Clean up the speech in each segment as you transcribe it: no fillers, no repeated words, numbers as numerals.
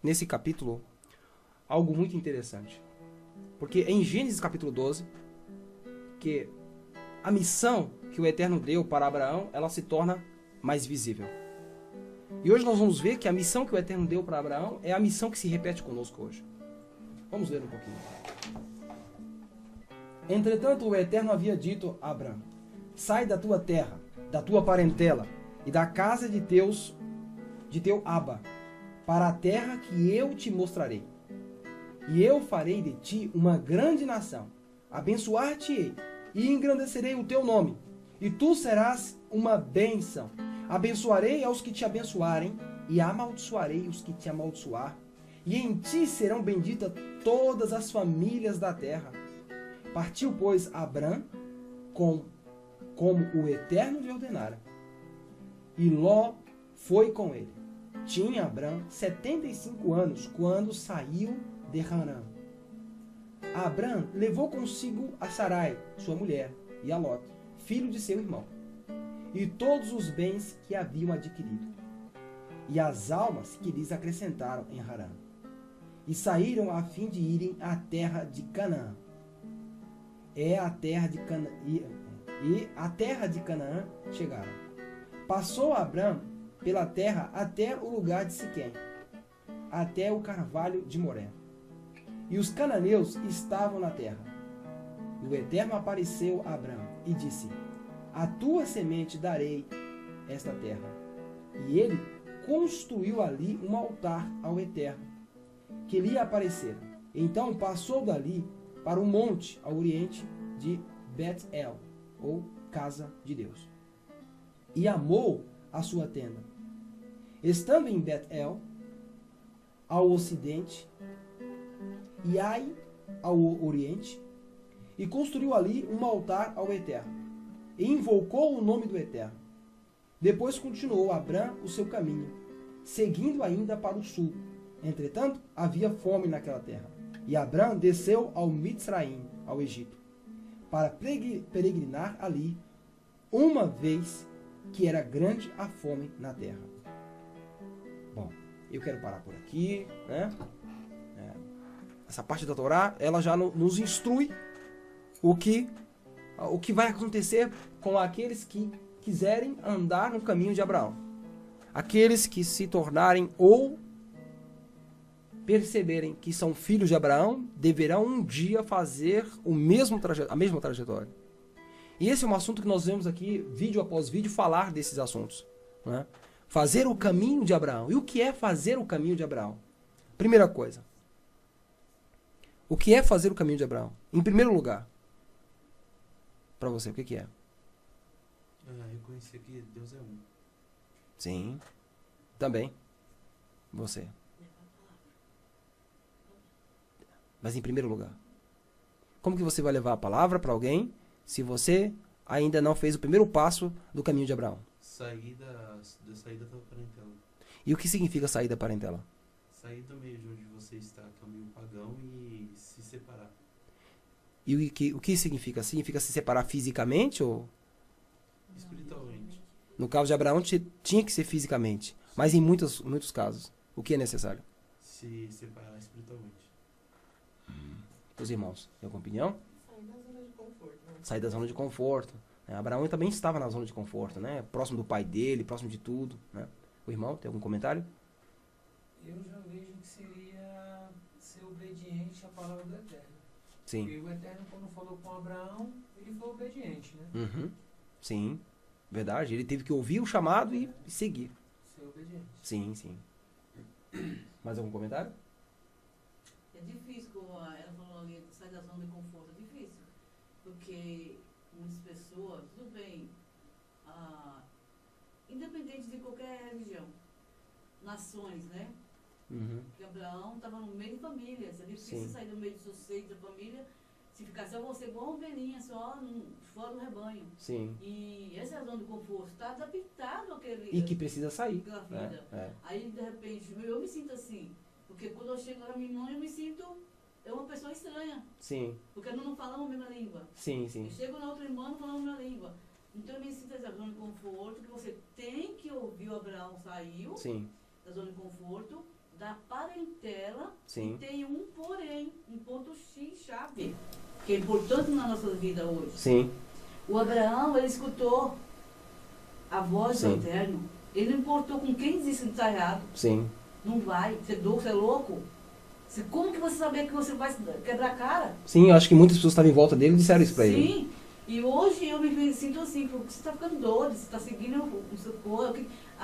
nesse capítulo algo muito interessante. Porque é em Gênesis capítulo 12 que a missão que o Eterno deu para Abraão, ela se torna mais visível. E hoje nós vamos ver que a missão que o Eterno deu para Abraão é a missão que se repete conosco hoje. Vamos ler um pouquinho. Entretanto, o Eterno havia dito a Abraão: sai da tua terra, da tua parentela e da casa de teu Abba, para a terra que eu te mostrarei. E eu farei de ti uma grande nação, abençoar-te-ei e engrandecerei o teu nome, e tu serás uma bênção. Abençoarei aos que te abençoarem, e amaldiçoarei os que te amaldiçoar, e em ti serão benditas todas as famílias da terra. Partiu, pois, Abrão como o Eterno lhe ordenara, e Ló foi com ele. Tinha Abrão 75 anos quando saiu de Harã. Abrão levou consigo a Sarai, sua mulher, e a Ló, filho de seu irmão, e todos os bens que haviam adquirido, e as almas que lhes acrescentaram em Harã. E saíram a fim de irem à terra de Canaã. E a terra de Canaã chegaram. Passou Abrão pela terra até o lugar de Siquém, até o carvalho de Moré. E os cananeus estavam na terra. E o Eterno apareceu a Abrão e disse: a tua semente darei esta terra. E ele construiu ali um altar ao Eterno, que lhe aparecera. Então passou dali para o monte ao oriente de Bet-El, ou casa de Deus, e amou a sua tenda. Estando em Bet-El, ao ocidente, e Ai ao oriente, e construiu ali um altar ao Eterno, e invocou o nome do Eterno. Depois continuou Abrão o seu caminho, seguindo ainda para o sul. Entretanto, havia fome naquela terra. E Abrão desceu ao Mitzraim, ao Egito, para peregrinar ali, uma vez que era grande a fome na terra. Bom, eu quero parar por aqui, né? Essa parte da Torá, ela já nos instrui o que vai acontecer com aqueles que quiserem andar no caminho de Abraão. Aqueles que se tornarem ou perceberem que são filhos de Abraão, deverão um dia fazer a mesma trajetória. E esse é um assunto que nós vemos aqui, vídeo após vídeo, falar desses assuntos, né? Fazer o caminho de Abraão. E o que é fazer o caminho de Abraão? Primeira coisa. O que é fazer o caminho de Abraão? Em primeiro lugar, para você, o que é? Reconhecer que Deus é um. Sim. Também. Você. Mas em primeiro lugar, como que você vai levar a palavra para alguém se você ainda não fez o primeiro passo do caminho de Abraão? Sair da parentela. E o que significa sair da parentela? Sair do meio de onde você está, que é o meio pagão, e se separar. E o que significa? Significa se separar fisicamente ou? Espiritualmente. No caso de Abraão tinha que ser fisicamente, mas em muitos casos, o que é necessário? Se separar espiritualmente. Os irmãos, tem alguma opinião? Sair da zona de conforto. Né? Sair da zona de conforto. Abraão também estava na zona de conforto, né? Próximo do pai dele, próximo de tudo, né? O irmão, tem algum comentário? Eu já vejo que seria ser obediente à palavra do Eterno. Sim. Porque o Eterno, quando falou com Abraão, ele foi obediente, né? Uhum. Sim, verdade. Ele teve que ouvir o chamado e seguir. Ser obediente. Sim, sim. Mais algum comentário? É difícil, como ela falou ali, sair da zona de conforto. É difícil. Porque muitas pessoas, tudo bem, independente de qualquer religião, nações, né? Uhum. Porque Abraão estava no meio de famílias. É difícil Sim. sair do meio do seu seio, da família, se ficar só você igual uma ovelhinha, só fora do rebanho. Sim. E essa é a zona de conforto. Está adaptado àquele... E que precisa sair. Aquela vida. É. Aí, de repente, eu me sinto assim. Porque quando eu chego na minha mãe, eu me sinto uma pessoa estranha. Sim, Porque nós não falamos a mesma língua. sim, sim. Eu chego na outra irmã, não falamos a mesma língua. Então eu me sinto essa zona de conforto, que você tem que ouvir o Abraão saiu Sim. da zona de conforto, da parentela Sim. Tem um porém, um ponto X-chave, que é importante na nossa vida hoje. Sim. O Abraão, ele escutou a voz do Sim. Eterno. Ele não importou com quem disse que está errado. Sim. Não vai. Você é louco? Como que você sabia que você vai quebrar a cara? Sim, eu acho que muitas pessoas estavam em volta dele e disseram isso pra ele. Sim. E hoje eu me sinto assim, porque você está ficando doido, você está seguindo o seu corpo.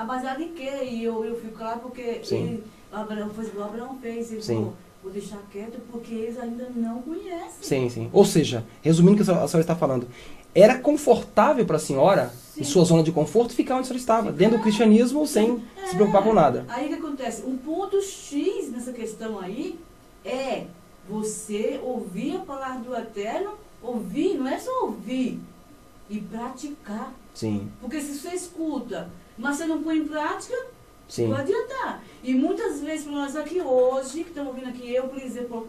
Baseado em quê? E eu fico lá porque Sim. o Abraão fez. Ele Sim. falou, vou deixar quieto porque eles ainda não conhecem. Sim, sim. Ou seja, resumindo o que a senhora está falando, era confortável para a senhora, em sua zona de conforto, ficar onde a senhora estava, dentro do cristianismo, sem se preocupar com nada. Aí o que acontece? Um ponto X nessa questão aí é você ouvir a palavra do Eterno, ouvir, não é só ouvir, e praticar. Sim, Porque se você escuta, mas você não põe em prática, sim, não adiantar. E muitas vezes, para nós aqui hoje, que estamos ouvindo aqui, eu, por exemplo,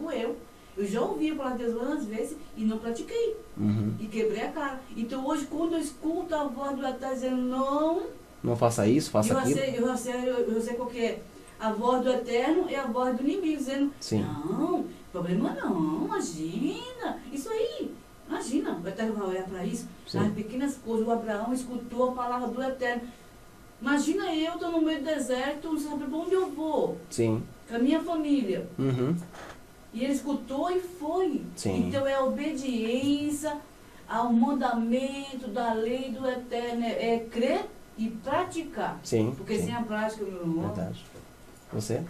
eu já ouvi a palavra de Deus várias vezes e não pratiquei. uhum. E quebrei a cara. Então hoje, quando eu escuto a voz do Eterno dizendo não, Não faça isso, faça eu aquilo. já sei qual que é. A voz do Eterno é a voz do inimigo, dizendo, Sim, não, problema não, imagina, isso aí, imagina, o Eterno vai olhar para isso, Sim. nas pequenas coisas, o Abraão escutou a palavra do Eterno. Imagina eu estou no meio do deserto, não sei para onde eu vou, sim, com a minha família. uhum. E ele escutou e foi. Sim. Então é a obediência ao mandamento da lei do Eterno, é crer e praticar. Sim, Porque sim. sem a prática, meu irmão, Verdade. Você?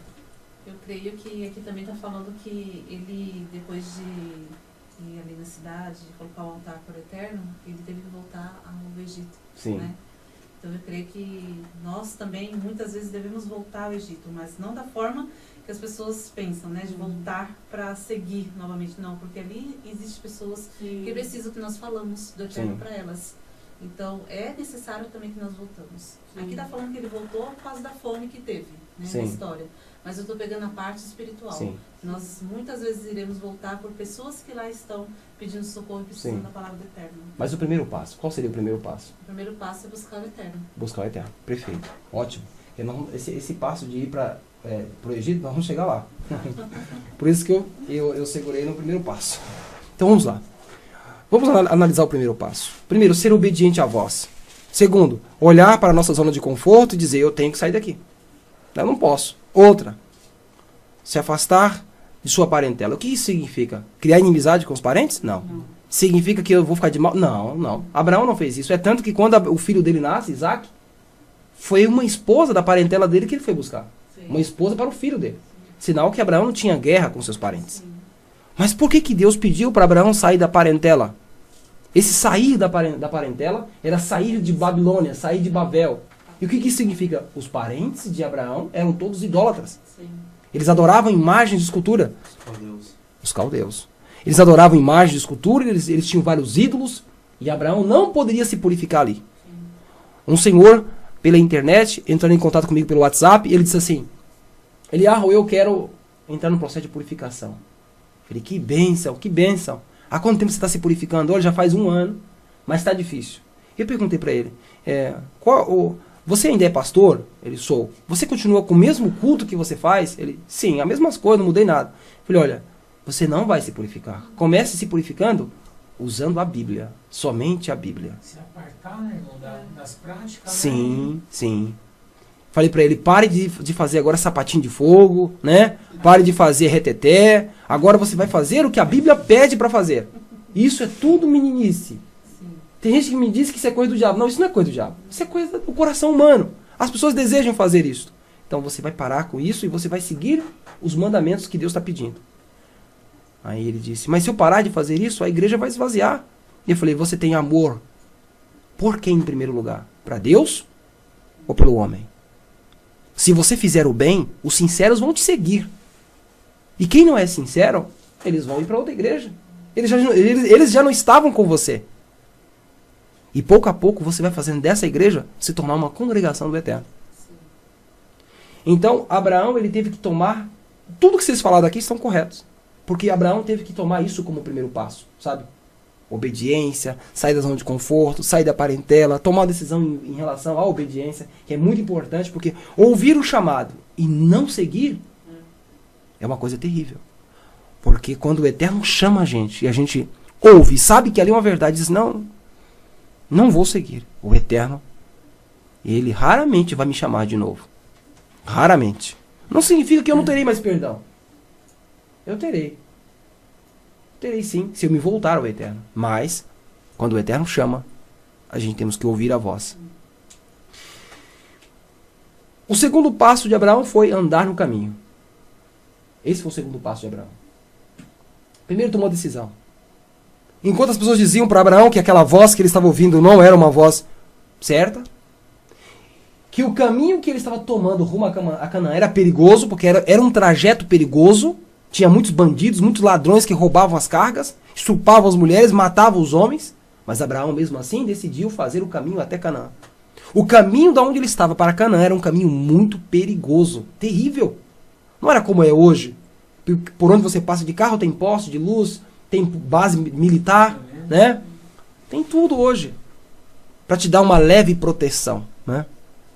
Eu creio que aqui também está falando que ele, depois de ir ali na cidade, de colocar o altar para o Eterno, ele teve que voltar ao Egito, Sim, né? Então eu creio que nós também, muitas vezes, devemos voltar ao Egito, mas não da forma que as pessoas pensam, né? De voltar para seguir novamente, não. Porque ali existem pessoas que precisam que nós falamos do Eterno Sim. para elas. Então é necessário também que nós voltamos. Sim. Aqui está falando que ele voltou por causa da fome que teve, né? Sim. Na história. Mas eu estou pegando a parte espiritual. sim, Nós muitas vezes iremos voltar por pessoas que lá estão pedindo socorro e precisando Sim. da palavra do Eterno. mas o primeiro passo, qual seria o primeiro passo? O primeiro passo é buscar o Eterno. Buscar o Eterno. Perfeito. Ótimo. Esse passo de ir para o Egito, nós vamos chegar lá. Por isso que eu segurei no primeiro passo. Então vamos lá. Vamos analisar o primeiro passo. Primeiro, ser obediente à voz. Segundo, olhar para a nossa zona de conforto e dizer, eu tenho que sair daqui. Eu não posso. Outra, se afastar de sua parentela. O que isso significa? Criar inimizade com os parentes? Não. Significa que eu vou ficar de mal? Não, não. Abraão não fez isso. É tanto que quando o filho dele nasce, Isaac, foi uma esposa da parentela dele que ele foi buscar. Sim. Uma esposa para o filho dele. Sinal que Abraão não tinha guerra com seus parentes. Mas por que Deus pediu para Abraão sair da parentela? Esse sair da parentela era sair de Babilônia, sair de Babel. E o que isso significa? Os parentes de Abraão eram todos idólatras. Sim. Eles adoravam imagens de escultura. Ó Deus. Os caldeus. Eles adoravam imagens de escultura, eles tinham vários ídolos. E Abraão não poderia se purificar ali. Um senhor, pela internet, entrando em contato comigo pelo WhatsApp, ele disse assim, Eliarro, eu quero entrar no processo de purificação. Eu falei, que bênção, que bênção. Há quanto tempo você está se purificando? Olha, já faz 1 ano, mas está difícil. Eu perguntei para ele, você ainda é pastor? Ele, sou. Você continua com o mesmo culto que você faz? Ele, sim, a mesma coisa, não mudei nada. Eu falei, olha, você não vai se purificar. Comece se purificando usando a Bíblia, somente a Bíblia. Se apartar, né, irmão, das práticas. Sim, sim. Falei pra ele, pare de fazer agora sapatinho de fogo, né? Pare de fazer reteté. Agora você vai fazer o que a Bíblia pede pra fazer. Isso é tudo meninice. Sim. Tem gente que me diz que isso é coisa do diabo. Não, isso não é coisa do diabo. Isso é coisa do coração humano. As pessoas desejam fazer isso. Então você vai parar com isso e você vai seguir os mandamentos que Deus está pedindo. Aí ele disse, mas se eu parar de fazer isso, a igreja vai esvaziar. E eu falei, você tem amor por quem em primeiro lugar? Para Deus ou pelo homem? Se você fizer o bem, os sinceros vão te seguir. E quem não é sincero, eles vão ir para outra igreja. Eles já não estavam com você. E pouco a pouco você vai fazendo dessa igreja se tornar uma congregação do Eterno. Então, Abraão, ele teve que tomar... Tudo que vocês falaram aqui estão corretos. Porque Abraão teve que tomar isso como o primeiro passo, sabe? Obediência, sair da zona de conforto, sair da parentela, tomar uma decisão em relação à obediência, que é muito importante, porque ouvir o chamado e não seguir É uma coisa terrível. Porque quando o Eterno chama a gente e a gente ouve, sabe que ali é uma verdade, diz, não vou seguir. O Eterno, ele raramente vai me chamar de novo. Raramente. Não significa que eu não terei mais perdão. Eu terei. Terei sim, se eu me voltar ao Eterno. Mas, quando o Eterno chama, a gente temos que ouvir a voz. O segundo passo de Abraão foi andar no caminho. Esse foi o segundo passo de Abraão. Primeiro tomou a decisão. Enquanto as pessoas diziam para Abraão que aquela voz que ele estava ouvindo não era uma voz certa, que o caminho que ele estava tomando rumo a Canaã era perigoso, porque era um trajeto perigoso, tinha muitos bandidos, muitos ladrões que roubavam as cargas, estupravam as mulheres, matavam os homens, mas Abraão mesmo assim decidiu fazer o caminho até Canaã. O caminho da onde ele estava para Canaã era um caminho muito perigoso, terrível. Não era como é hoje. Por onde você passa de carro tem poste de luz, tem base militar, né? Tem tudo hoje para te dar uma leve proteção, né?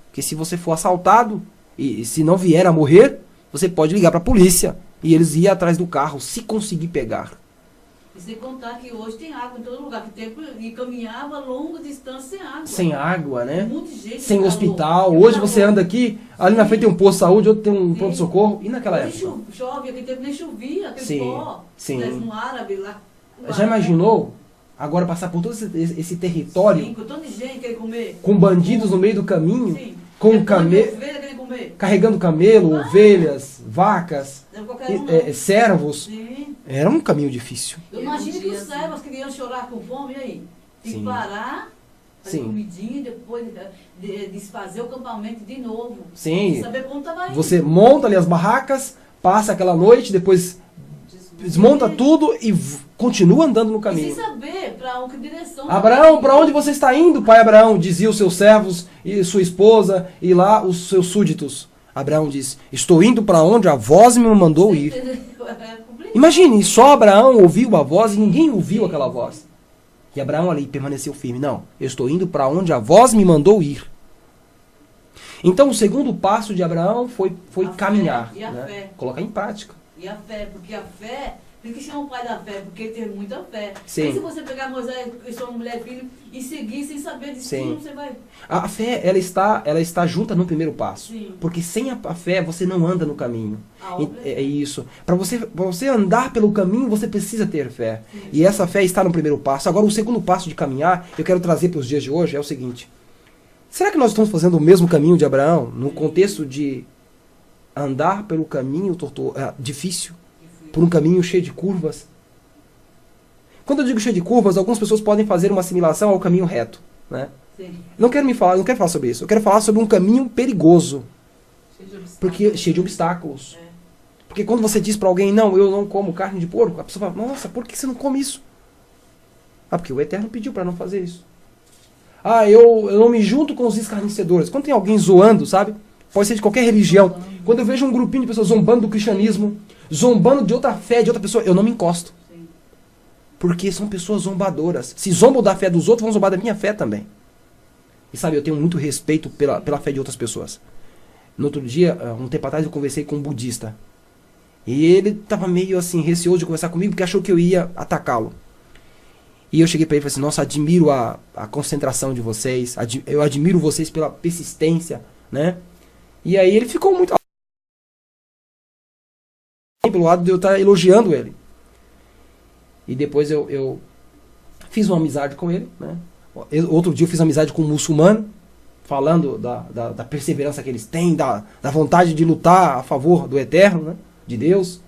Porque se você for assaltado e se não vier a morrer, você pode ligar para a polícia e eles iam atrás do carro se conseguir pegar. E sem contar que hoje tem água em todo lugar, que tempo e caminhava longa distância sem água. Sem água, né? Muita gente Sem calor. hospital. Hoje você anda aqui, ali na frente tem um posto de saúde, outro tem um pronto-socorro. E naquela Hoje época? chove, aquele tempo nem chovia, aquele Sim, pó. sim. Desce no árabe lá. Já imaginou agora passar por todo esse território Sim, com tanta gente querendo comer. com bandidos no meio do caminho, Sim. com Depois camelo, de ovelha querendo comer. carregando camelo, ovelhas, vacas, Não é qualquer um, não. servos? Sim. Era um caminho difícil. Eu imagino que os servos, as crianças chorar com fome, e aí? Tem que Sim. parar, fazer Sim. comidinha, depois desfazer o campamento de novo. Sim. Saber como estava indo. Você monta ali as barracas, passa aquela noite, depois desmonta tudo e continua andando no E sem caminho. saber para que direção. Abraão, para onde você está indo, pai Abraão? Diziam os seus servos e sua esposa e lá os seus súditos. Abraão diz, estou indo para onde a voz me mandou ir. Imagine, só Abraão ouviu a voz e ninguém ouviu aquela voz. E Abraão ali permaneceu firme. Não, eu estou indo para onde a voz me mandou ir. Então o segundo passo de Abraão foi A caminhar. fé, e a né? fé. Colocar em prática. E a fé, porque a fé, por que chama o pai da fé? Porque ele teve muita fé. Sim. E se você pegar Moisés, sua mulher, filho, e seguir sem saber de Sim. você vai. A fé, ela está junta no primeiro passo. Sim. Porque sem a fé você não anda no caminho. A obra É isso. Para você andar pelo caminho, você precisa ter fé. Sim. E essa fé está no primeiro passo. Agora, o segundo passo de caminhar, eu quero trazer para os dias de hoje, é o seguinte. Será que nós estamos fazendo o mesmo caminho de Abraão, no contexto de andar pelo caminho difícil, por um caminho cheio de curvas? Quando eu digo cheio de curvas, algumas pessoas podem fazer uma assimilação ao caminho reto, né? Sim. Não quero falar sobre isso. Eu quero falar sobre um caminho perigoso, Cheio de obstáculos. porque cheio de obstáculos. É. Porque quando você diz para alguém, não, eu não como carne de porco, a pessoa fala, nossa, por que você não come isso? Ah, porque o Eterno pediu para não fazer isso. Ah, eu não me junto com os escarnecedores. Quando tem alguém zoando, sabe? Pode ser de qualquer religião. Quando eu vejo um grupinho de pessoas zombando do cristianismo, zombando de outra fé, de outra pessoa, eu não me encosto. Sim. Porque são pessoas zombadoras. Se zombam da fé dos outros, vão zombar da minha fé também. E sabe, eu tenho muito respeito pela fé de outras pessoas. No outro dia, um tempo atrás, eu conversei com um budista. E ele estava meio assim, receoso de conversar comigo, porque achou que eu ia atacá-lo. E eu cheguei para ele e falei assim, nossa, admiro a concentração de vocês, eu admiro vocês pela persistência, né? E aí ele ficou muito... pelo lado de eu estar elogiando ele. E depois eu fiz uma amizade com ele, né? Outro dia eu fiz amizade com um muçulmano, falando da perseverança que eles têm, da vontade de lutar a favor do Eterno, né? De Deus.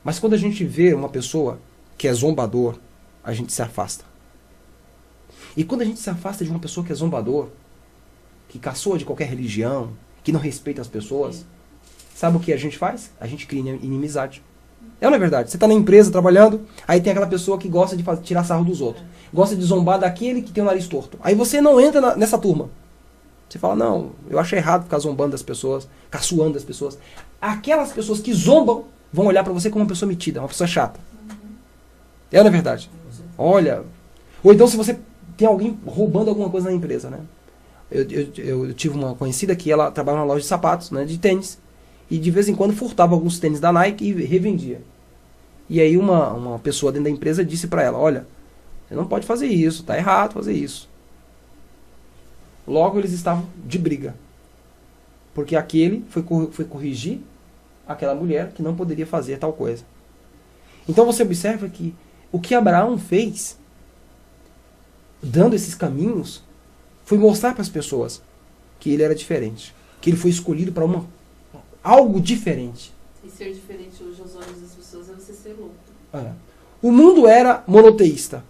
Mas quando a gente vê uma pessoa que é zombador, a gente se afasta. E quando a gente se afasta de uma pessoa que é zombador, que caçoa de qualquer religião, que não respeita as pessoas, sabe o que a gente faz? A gente cria inimizade. É ou não é verdade? Você está na empresa trabalhando, aí tem aquela pessoa que gosta de tirar sarro dos outros. Gosta de zombar daquele que tem o nariz torto. Aí você não entra nessa turma. Você fala, não, eu acho errado ficar zombando das pessoas, caçoando das pessoas. Aquelas pessoas que zombam vão olhar para você como uma pessoa metida, uma pessoa chata. É ou não é verdade? Olha. Ou então se você tem alguém roubando alguma coisa na empresa, né? Eu tive uma conhecida que ela trabalha numa loja de sapatos, né, de tênis. e de vez em quando furtava alguns tênis da Nike e revendia. E aí uma pessoa dentro da empresa disse para ela, olha, você não pode fazer isso, tá errado fazer isso. Logo eles estavam de briga. Porque aquele foi corrigir aquela mulher que não poderia fazer tal coisa. Então você observa que o que Abraão fez, dando esses caminhos, foi mostrar para as pessoas que ele era diferente. Que ele foi escolhido para algo diferente. E ser diferente hoje aos olhos das pessoas é você ser louco. É. O mundo era monoteísta.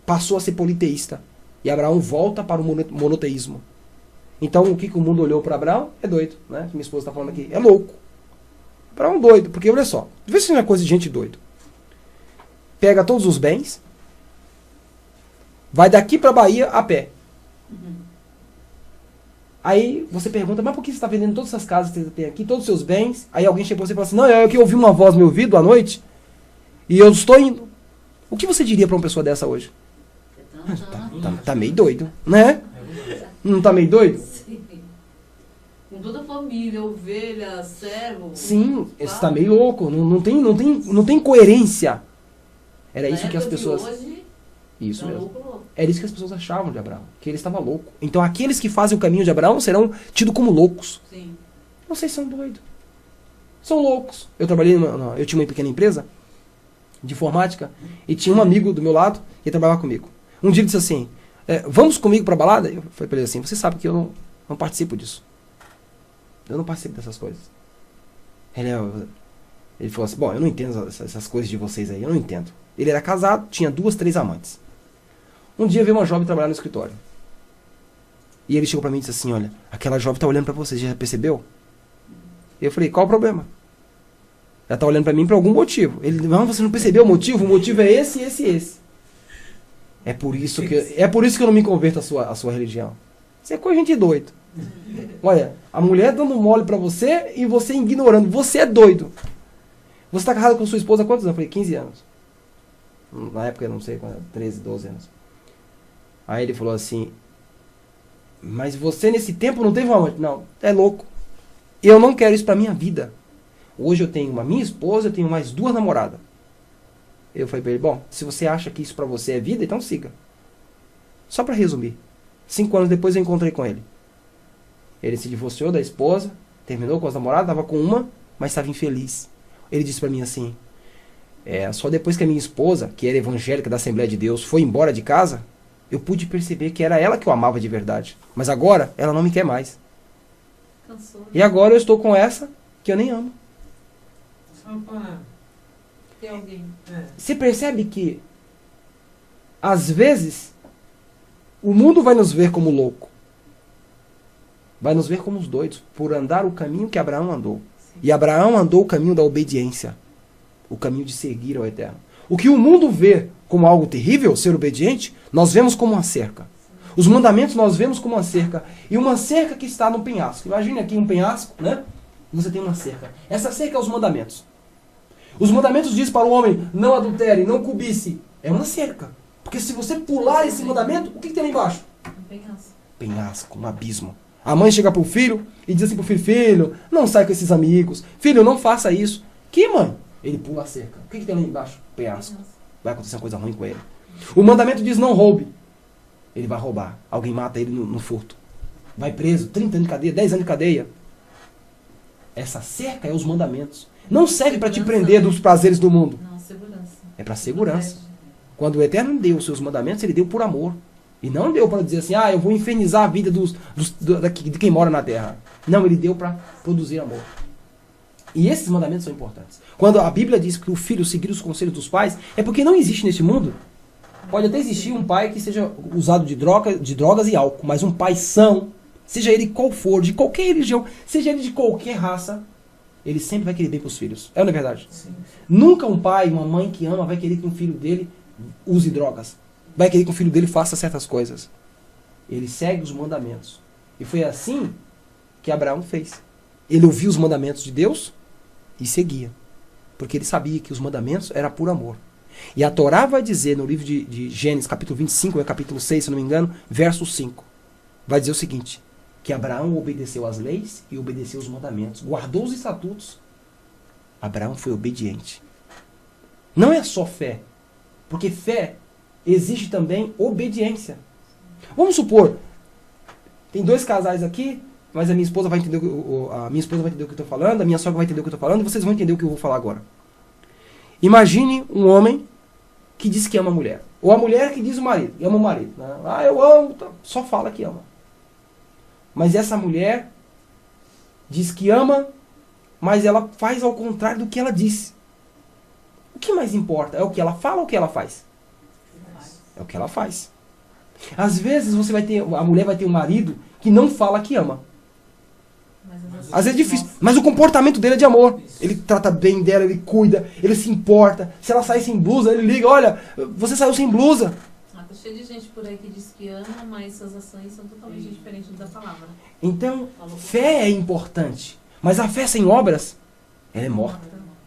Passou a ser politeísta. E Abraão volta para o monoteísmo. Então o que o mundo olhou para Abraão? É doido, né? Que minha esposa está falando aqui. É louco. Abraão doido. Porque olha só. Vê se não é coisa de gente doido. Pega todos os bens. Vai daqui para a Bahia a pé. Aí você pergunta, mas por que você está vendendo todas essas casas que você tem aqui, todos os seus bens? Aí alguém chega para você e fala assim, não, eu que ouvi uma voz no meu ouvido à noite e eu estou indo. O que você diria para uma pessoa dessa hoje? Tá meio doido, né? Não tá meio doido? Sim. Com toda a família, ovelha, servo. Sim, você está meio louco, não tem coerência. Era isso que as pessoas... Isso mesmo. Era isso que as pessoas achavam de Abraão, que ele estava louco. Então aqueles que fazem o caminho de Abraão serão tidos como loucos. Sim. Vocês são doidos. São loucos. Eu trabalhei eu tinha uma pequena empresa de informática e tinha um amigo do meu lado que trabalhava comigo. Um dia ele disse assim, vamos comigo pra balada? Eu falei pra ele assim, você sabe que eu não participo disso. Eu não participo dessas coisas. Ele falou assim, bom, eu não entendo essas coisas de vocês aí, eu não entendo. Ele era casado, tinha 2, 3 amantes. Um dia veio uma jovem trabalhar no escritório. E ele chegou pra mim e disse assim, olha, aquela jovem tá olhando pra você, já percebeu? Eu falei, qual o problema? Ela tá olhando pra mim por algum motivo. Ele, não, você não percebeu o motivo? O motivo é esse, esse e esse. É por isso que eu não me converto à sua religião. Isso é coisa de gente doido. Olha, a mulher dando mole pra você e você ignorando. Você é doido. Você tá casado com sua esposa há quantos anos? Eu falei, 15 anos. Na época eu não sei, 13, 12 anos. Aí ele falou assim, mas você nesse tempo não teve uma amante? Não, é louco. Eu não quero isso pra minha vida. Hoje eu tenho minha esposa, eu tenho mais 2 namoradas. Eu falei pra ele, bom, se você acha que isso pra você é vida, então siga. Só pra resumir. 5 anos depois eu encontrei com ele. Ele se divorciou da esposa, terminou com as namoradas, estava com uma, mas estava infeliz. Ele disse pra mim assim, só depois que a minha esposa, que era evangélica da Assembleia de Deus, foi embora de casa, eu pude perceber que era ela que eu amava de verdade. Mas agora, ela não me quer mais. Cansou, né? E agora eu estou com essa que eu nem amo. Só para... Tem alguém. Você percebe que, às vezes, o mundo vai nos ver como louco. Vai nos ver como os doidos, por andar o caminho que Abraão andou. Sim. E Abraão andou o caminho da obediência. O caminho de seguir ao Eterno. O que o mundo vê como algo terrível, ser obediente, nós vemos como uma cerca. Os mandamentos nós vemos como uma cerca. E uma cerca que está no penhasco. Imagine aqui um penhasco, né? E você tem uma cerca. Essa cerca é os mandamentos. Os mandamentos dizem para o homem, não adultere, não cobice. É uma cerca. Porque se você pular esse mandamento, o que tem lá embaixo? Um penhasco. Penhasco, um abismo. A mãe chega para o filho e diz assim para o filho, filho, não sai com esses amigos. Filho, não faça isso. Que mãe? Ele pula a cerca. O que tem lá embaixo? Penhasco. Vai acontecer uma coisa ruim com ele. O mandamento diz não roube. Ele vai roubar. Alguém mata ele no furto. Vai preso, 30 anos de cadeia, 10 anos de cadeia. Essa cerca é os mandamentos. Não serve para te prender dos prazeres do mundo. Não, segurança. É para segurança. Quando o Eterno deu os seus mandamentos, ele deu por amor. E não deu para dizer assim, eu vou infernizar a vida de quem mora na terra. Não, ele deu para produzir amor. E esses mandamentos são importantes. Quando a Bíblia diz que o filho seguir os conselhos dos pais, é porque não existe nesse mundo. Pode até existir um pai que seja usado de drogas e álcool, mas um pai são, seja ele qual for, de qualquer religião, seja ele de qualquer raça, ele sempre vai querer bem para os filhos. É ou não é verdade? Sim. Nunca um pai, uma mãe que ama vai querer que um filho dele use drogas. Vai querer que o filho dele faça certas coisas. Ele segue os mandamentos. E foi assim que Abraão fez. Ele ouviu os mandamentos de Deus e seguia. Porque ele sabia que os mandamentos eram por amor. E a Torá vai dizer no livro de Gênesis, capítulo 25, capítulo 6, se não me engano, verso 5. Vai dizer o seguinte, que Abraão obedeceu às leis e obedeceu os mandamentos, guardou os estatutos. Abraão foi obediente. Não é só fé, porque fé exige também obediência. Vamos supor, tem 2 casais aqui, mas a minha esposa vai entender a minha esposa vai entender o que eu estou falando, a minha sogra vai entender o que eu estou falando, e vocês vão entender o que eu vou falar agora. Imagine um homem que diz que ama a mulher, ou a mulher que diz o marido, ama o marido, né? Ah, eu amo, só fala que ama. Mas essa mulher diz que ama, mas ela faz ao contrário do que ela disse. O que mais importa? É o que ela fala ou o que ela faz? É o que ela faz. Às vezes a mulher vai ter um marido que não fala que ama. Às vezes é difícil, mas o comportamento dele é de amor. Ele trata bem dela, ele cuida, ele se importa. Se ela sai sem blusa, ele liga, olha, você saiu sem blusa. Tá cheio de gente por aí que diz que ama, mas suas ações são totalmente diferentes da palavra. Então, fé é importante, mas a fé sem obras, ela é morta.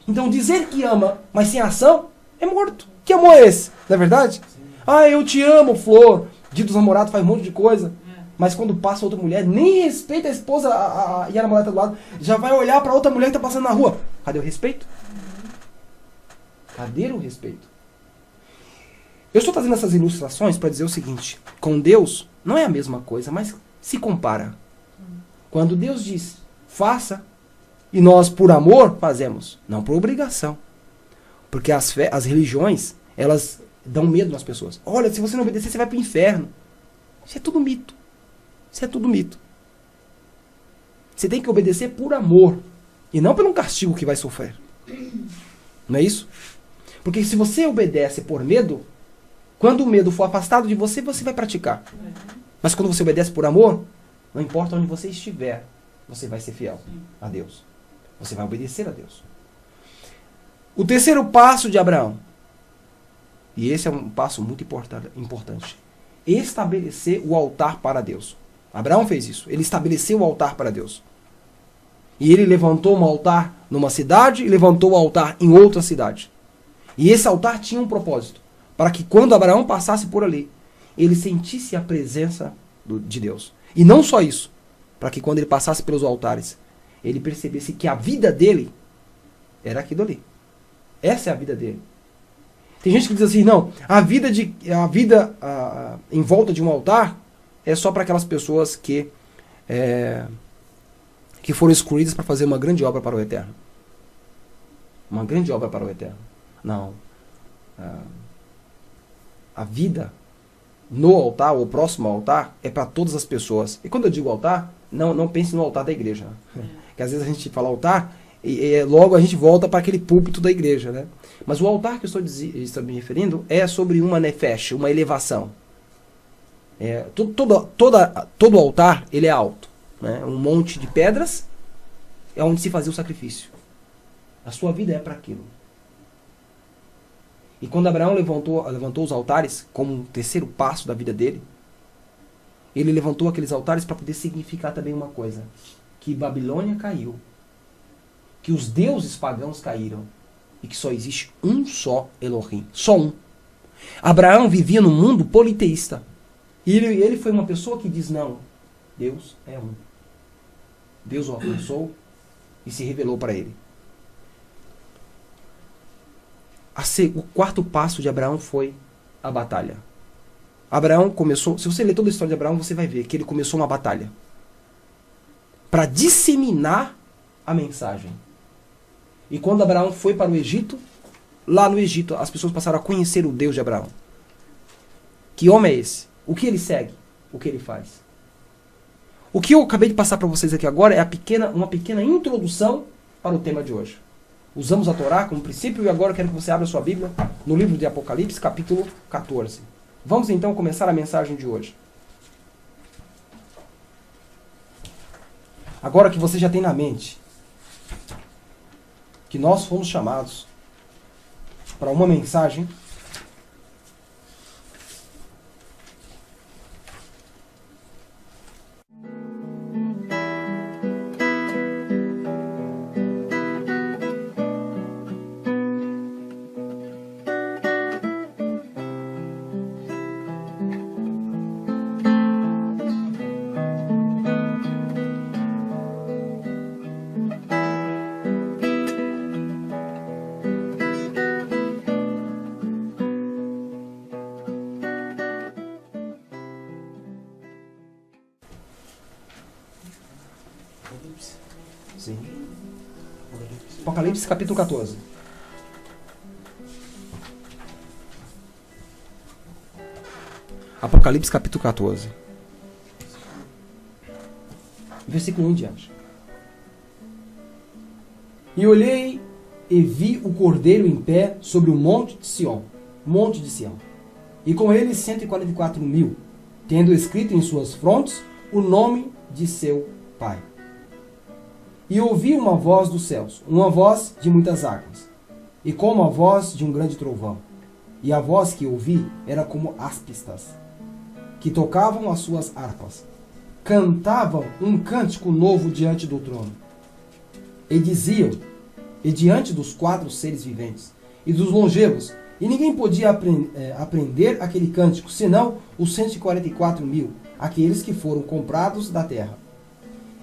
Então, dizer que ama, mas sem ação, é morto. Que amor é esse? Não é verdade? Ah, eu te amo, flor. Dia dos namorados faz um monte de coisa. Mas quando passa outra mulher, nem respeita a esposa e a namorada do lado, já vai olhar para outra mulher que está passando na rua. Cadê o respeito? Cadê o respeito? Eu estou trazendo essas ilustrações para dizer o seguinte: com Deus não é a mesma coisa, mas se compara. Quando Deus diz, faça, e nós por amor fazemos, não por obrigação. Porque as religiões, elas dão medo nas pessoas. Olha, se você não obedecer, você vai para o inferno. Isso é tudo mito. Isso é tudo mito. Você tem que obedecer por amor e não pelo castigo que vai sofrer. Não é isso? Porque se você obedece por medo, quando o medo for afastado de você, você vai praticar. Mas quando você obedece por amor, não importa onde você estiver, você vai ser fiel a Deus. Você vai obedecer a Deus. O terceiro passo de Abraão, e esse é um passo muito importante, estabelecer o altar para Deus. Abraão fez isso. Ele estabeleceu o altar para Deus. E ele levantou um altar numa cidade e levantou o altar em outra cidade. E esse altar tinha um propósito. Para que quando Abraão passasse por ali, ele sentisse a presença de Deus. E não só isso. Para que quando ele passasse pelos altares, ele percebesse que a vida dele era aquilo ali. Essa é a vida dele. Tem gente que diz assim, não, a vida em volta de um altar é só para aquelas pessoas que foram escolhidas para fazer uma grande obra para o Eterno. Uma grande obra para o Eterno. Não. A vida no altar, ou próximo ao altar, é para todas as pessoas. E quando eu digo altar, não pense no altar da igreja. Que às vezes a gente fala altar e logo a gente volta para aquele púlpito da igreja, né? Mas o altar que eu estou me referindo é sobre uma nefesh, uma elevação. Todo altar ele é alto, né? Um monte de pedras é onde se fazia o sacrifício. A sua vida é para aquilo. E quando Abraão levantou os altares como um terceiro passo da vida dele, ele levantou aqueles altares para poder significar também uma coisa: que Babilônia caiu, que os deuses pagãos caíram e que só existe um só Elohim, só um. Abraão vivia num mundo politeísta. E ele foi uma pessoa que diz, não, Deus é um. Deus o alcançou e se revelou para ele. O quarto passo de Abraão foi a batalha. Abraão começou, se você ler toda a história de Abraão, você vai ver que ele começou uma batalha para disseminar a mensagem. E quando Abraão foi para o Egito, lá no Egito, as pessoas passaram a conhecer o Deus de Abraão. Que homem é esse? O que ele segue? O que ele faz? O que eu acabei de passar para vocês aqui agora é uma pequena introdução para o tema de hoje. Usamos a Torá como princípio e agora eu quero que você abra sua Bíblia no livro de Apocalipse, capítulo 14. Vamos então começar a mensagem de hoje. Agora que você já tem na mente que nós fomos chamados para uma mensagem Apocalipse capítulo 14. Apocalipse capítulo 14. Versículo 1 em diante. E olhei e vi o Cordeiro em pé sobre o monte de Sião, e com ele 144.000, tendo escrito em suas frontes o nome de seu Pai. E ouvi uma voz dos céus, uma voz de muitas águas, e como a voz de um grande trovão. E a voz que ouvi era como aspistas, que tocavam as suas harpas, cantavam um cântico novo diante do trono, e diziam, e diante dos 4 seres viventes, e dos longevos, e ninguém podia aprender aquele cântico, senão os 144.000, aqueles que foram comprados da terra.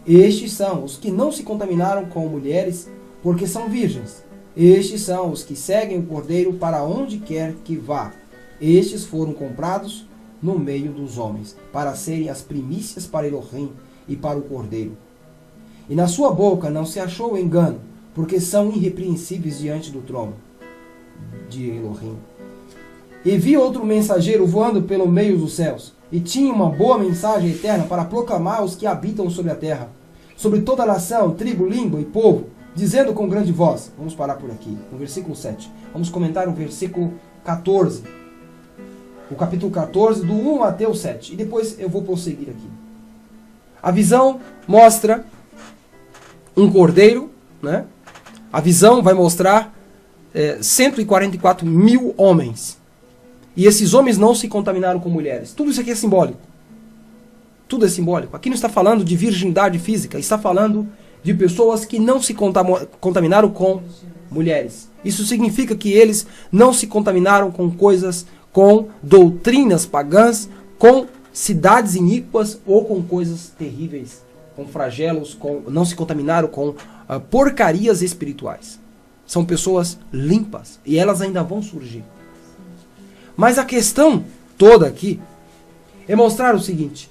Estes são os que não se contaminaram com mulheres, porque são virgens. Estes são os que seguem o Cordeiro para onde quer que vá. Estes foram comprados no meio dos homens, para serem as primícias para Elohim e para o Cordeiro. E na sua boca não se achou engano, porque são irrepreensíveis diante do trono de Elohim. E vi outro mensageiro voando pelo meio dos céus, e tinha uma boa mensagem eterna para proclamar aos que habitam sobre a terra, sobre toda nação, tribo, língua e povo, dizendo com grande voz. Vamos parar por aqui, no versículo 7. Vamos comentar o versículo 14. O capítulo 14, do 1 até o 7. E depois eu vou prosseguir aqui. A visão mostra um cordeiro, né? A visão vai mostrar 144.000 homens. E esses homens não se contaminaram com mulheres. Tudo isso aqui é simbólico. Tudo é simbólico. Aqui não está falando de virgindade física. Está falando de pessoas que não se contaminaram com mulheres. Isso significa que eles não se contaminaram com coisas, com doutrinas pagãs, com cidades iníquas ou com coisas terríveis, com flagelos, não se contaminaram com porcarias espirituais. São pessoas limpas e elas ainda vão surgir. Mas a questão toda aqui é mostrar o seguinte.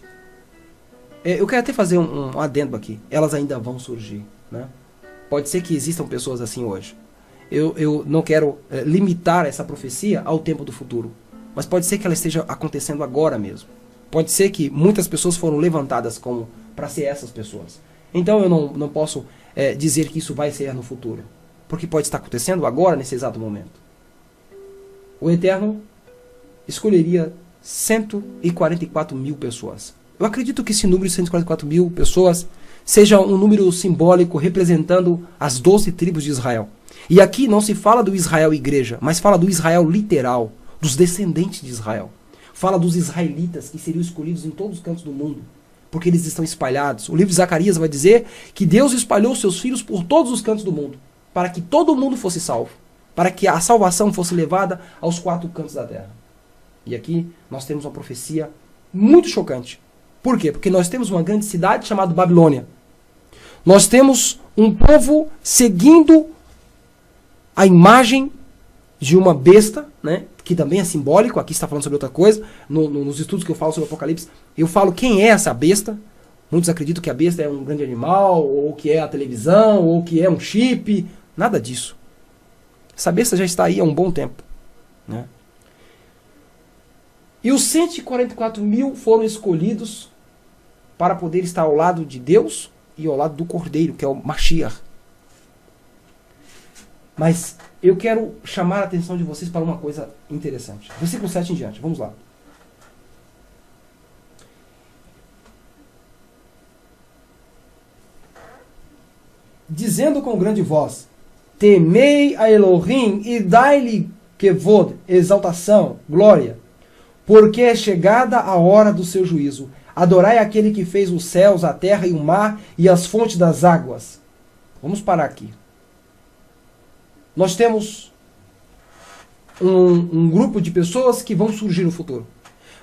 Eu quero até fazer um adendo aqui. Elas ainda vão surgir, né? Pode ser que existam pessoas assim hoje. Eu não quero limitar essa profecia ao tempo do futuro. Mas pode ser que ela esteja acontecendo agora mesmo. Pode ser que muitas pessoas foram levantadas para ser essas pessoas. Então eu não posso dizer que isso vai ser no futuro. Porque pode estar acontecendo agora, nesse exato momento. O Eterno escolheria 144.000 pessoas. Eu acredito que esse número de 144.000 pessoas seja um número simbólico representando as 12 tribos de Israel. E aqui não se fala do Israel igreja, mas fala do Israel literal, dos descendentes de Israel. Fala dos israelitas que seriam escolhidos em todos os cantos do mundo, porque eles estão espalhados. O livro de Zacarias vai dizer que Deus espalhou seus filhos por todos os cantos do mundo, para que todo mundo fosse salvo, para que a salvação fosse levada aos 4 cantos da terra. E aqui nós temos uma profecia muito chocante. Por quê? Porque nós temos uma grande cidade chamada Babilônia. Nós temos um povo seguindo a imagem de uma besta, né, que também é simbólico. Aqui está falando sobre outra coisa. Nos estudos que eu falo sobre o Apocalipse, eu falo quem é essa besta. Muitos acreditam que a besta é um grande animal, ou que é a televisão, ou que é um chip. Nada disso. Essa besta já está aí há um bom tempo, né? E os 144.000 foram escolhidos para poder estar ao lado de Deus e ao lado do Cordeiro, que é o Mashiach. Mas eu quero chamar a atenção de vocês para uma coisa interessante. Versículo 7 em diante, vamos lá. Dizendo com grande voz: temei a Elohim e dai-lhe kevod, exaltação, glória, porque é chegada a hora do seu juízo. Adorai aquele que fez os céus, a terra e o mar e as fontes das águas. Vamos parar aqui. Nós temos um grupo de pessoas que vão surgir no futuro.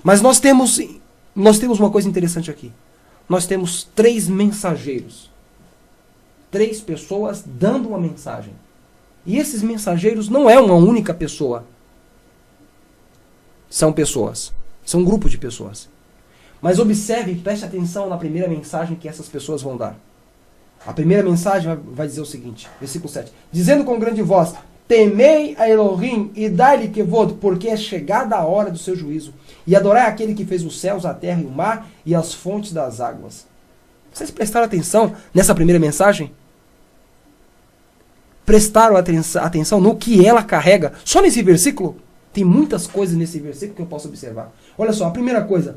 Mas nós temos uma coisa interessante aqui. Nós temos 3 mensageiros. 3 pessoas dando uma mensagem. E esses mensageiros não é uma única pessoa. São pessoas. São um grupo de pessoas. Mas observe e preste atenção na primeira mensagem que essas pessoas vão dar. A primeira mensagem vai dizer o seguinte, versículo 7. Dizendo com grande voz, temei a Elohim e dai-lhe kevod, porque é chegada a hora do seu juízo. E adorai aquele que fez os céus, a terra e o mar e as fontes das águas. Vocês prestaram atenção nessa primeira mensagem? Prestaram atenção no que ela carrega? Só nesse versículo? Tem muitas coisas nesse versículo que eu posso observar. Olha só, a primeira coisa.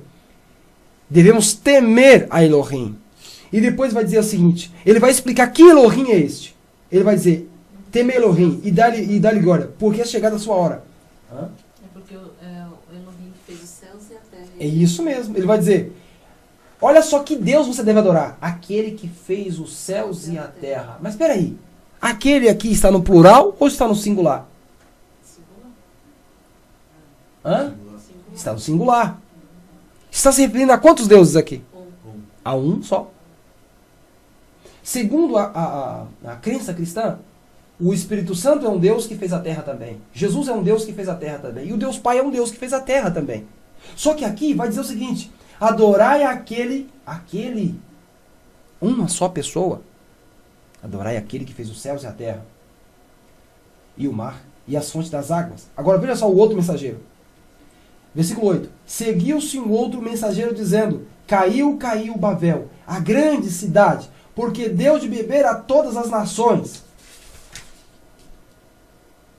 Devemos temer a Elohim. E depois vai dizer o seguinte. Ele vai explicar que Elohim é este. Ele vai dizer, teme Elohim e dá-lhe glória, porque é chegada a sua hora. Hã? É porque o Elohim fez os céus e a terra. É isso mesmo. Ele vai dizer, olha só que Deus você deve adorar. Aquele que fez os céus e a terra. Mas espera aí. Aquele aqui está no plural ou está no singular? Hã? Está no singular. Está se referindo a quantos deuses aqui? A um só. Segundo a crença cristã, o Espírito Santo é um Deus que fez a terra também. Jesus é um Deus que fez a terra também. E o Deus Pai é um Deus que fez a terra também. Só que aqui vai dizer o seguinte, adorai aquele, uma só pessoa. Adorai aquele que fez os céus e a terra, e o mar, e as fontes das águas. Agora veja só o outro mensageiro. Versículo 8. Seguiu-se um outro mensageiro dizendo, caiu Babel, a grande cidade, porque deu de beber a todas as nações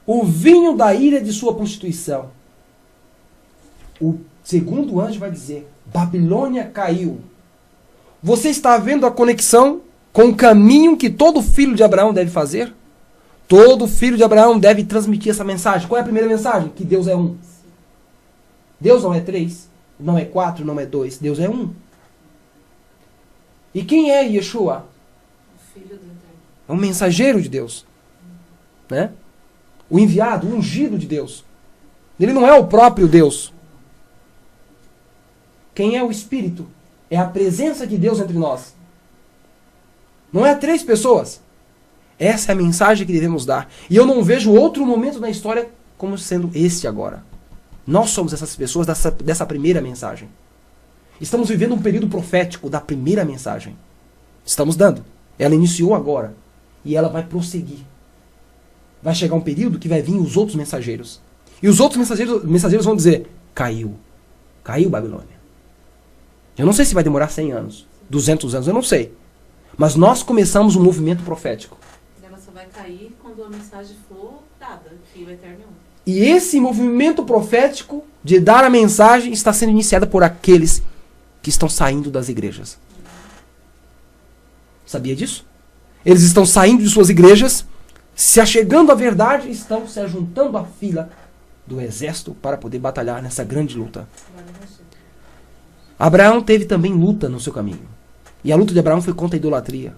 o vinho da ira de sua prostituição. O segundo anjo vai dizer, Babilônia caiu. Você está vendo a conexão com o caminho que todo filho de Abraão deve fazer? Todo filho de Abraão deve transmitir essa mensagem. Qual é a primeira mensagem? Que Deus é um. Deus não é 3, não é 4, não é 2. Deus é um. E quem é Yeshua? O Filho do Eterno. É um mensageiro de Deus. Né? O enviado, o ungido de Deus. Ele não é o próprio Deus. Quem é o Espírito? É a presença de Deus entre nós. Não é 3 pessoas. Essa é a mensagem que devemos dar. E eu não vejo outro momento na história como sendo este agora. Nós somos essas pessoas dessa primeira mensagem. Estamos vivendo um período profético da primeira mensagem. Estamos dando. Ela iniciou agora. E ela vai prosseguir. Vai chegar um período que vai vir os outros mensageiros. E os outros mensageiros vão dizer, caiu. Caiu Babilônia. Eu não sei se vai demorar 100 anos, 200 anos, eu não sei. Mas nós começamos um movimento profético. Ela só vai cair quando a mensagem for dada, que o Eterno é um. E esse movimento profético de dar a mensagem está sendo iniciado por aqueles que estão saindo das igrejas. Sabia disso? Eles estão saindo de suas igrejas, se achegando à verdade, estão se ajuntando à fila do exército para poder batalhar nessa grande luta. Abraão teve também luta no seu caminho. E a luta de Abraão foi contra a idolatria.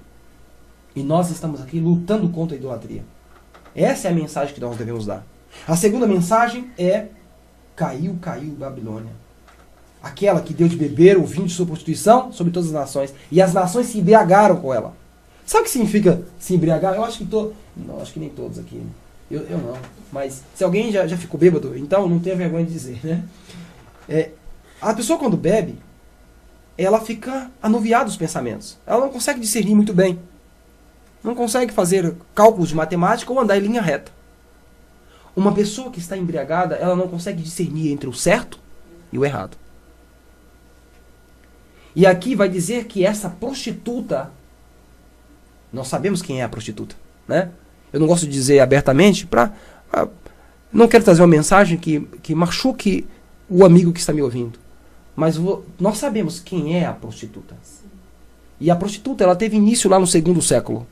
E nós estamos aqui lutando contra a idolatria. Essa é a mensagem que nós devemos dar. A segunda mensagem é, caiu Babilônia. Aquela que deu de beber o vinho de sua prostituição sobre todas as nações. E as nações se embriagaram com ela. Sabe o que significa se embriagar? Eu acho que não, acho que nem todos aqui. Eu não. Mas se alguém já ficou bêbado, então não tenha vergonha de dizer, né? A pessoa quando bebe, ela fica anuviada dos pensamentos. Ela não consegue discernir muito bem. Não consegue fazer cálculos de matemática ou andar em linha reta. Uma pessoa que está embriagada, ela não consegue discernir entre o certo e o errado. E aqui vai dizer que essa prostituta, nós sabemos quem é a prostituta, né? Eu não gosto de dizer abertamente, não quero trazer uma mensagem que machuque o amigo que está me ouvindo. Mas nós sabemos quem é a prostituta. Sim. E a prostituta, ela teve início lá no 2º século,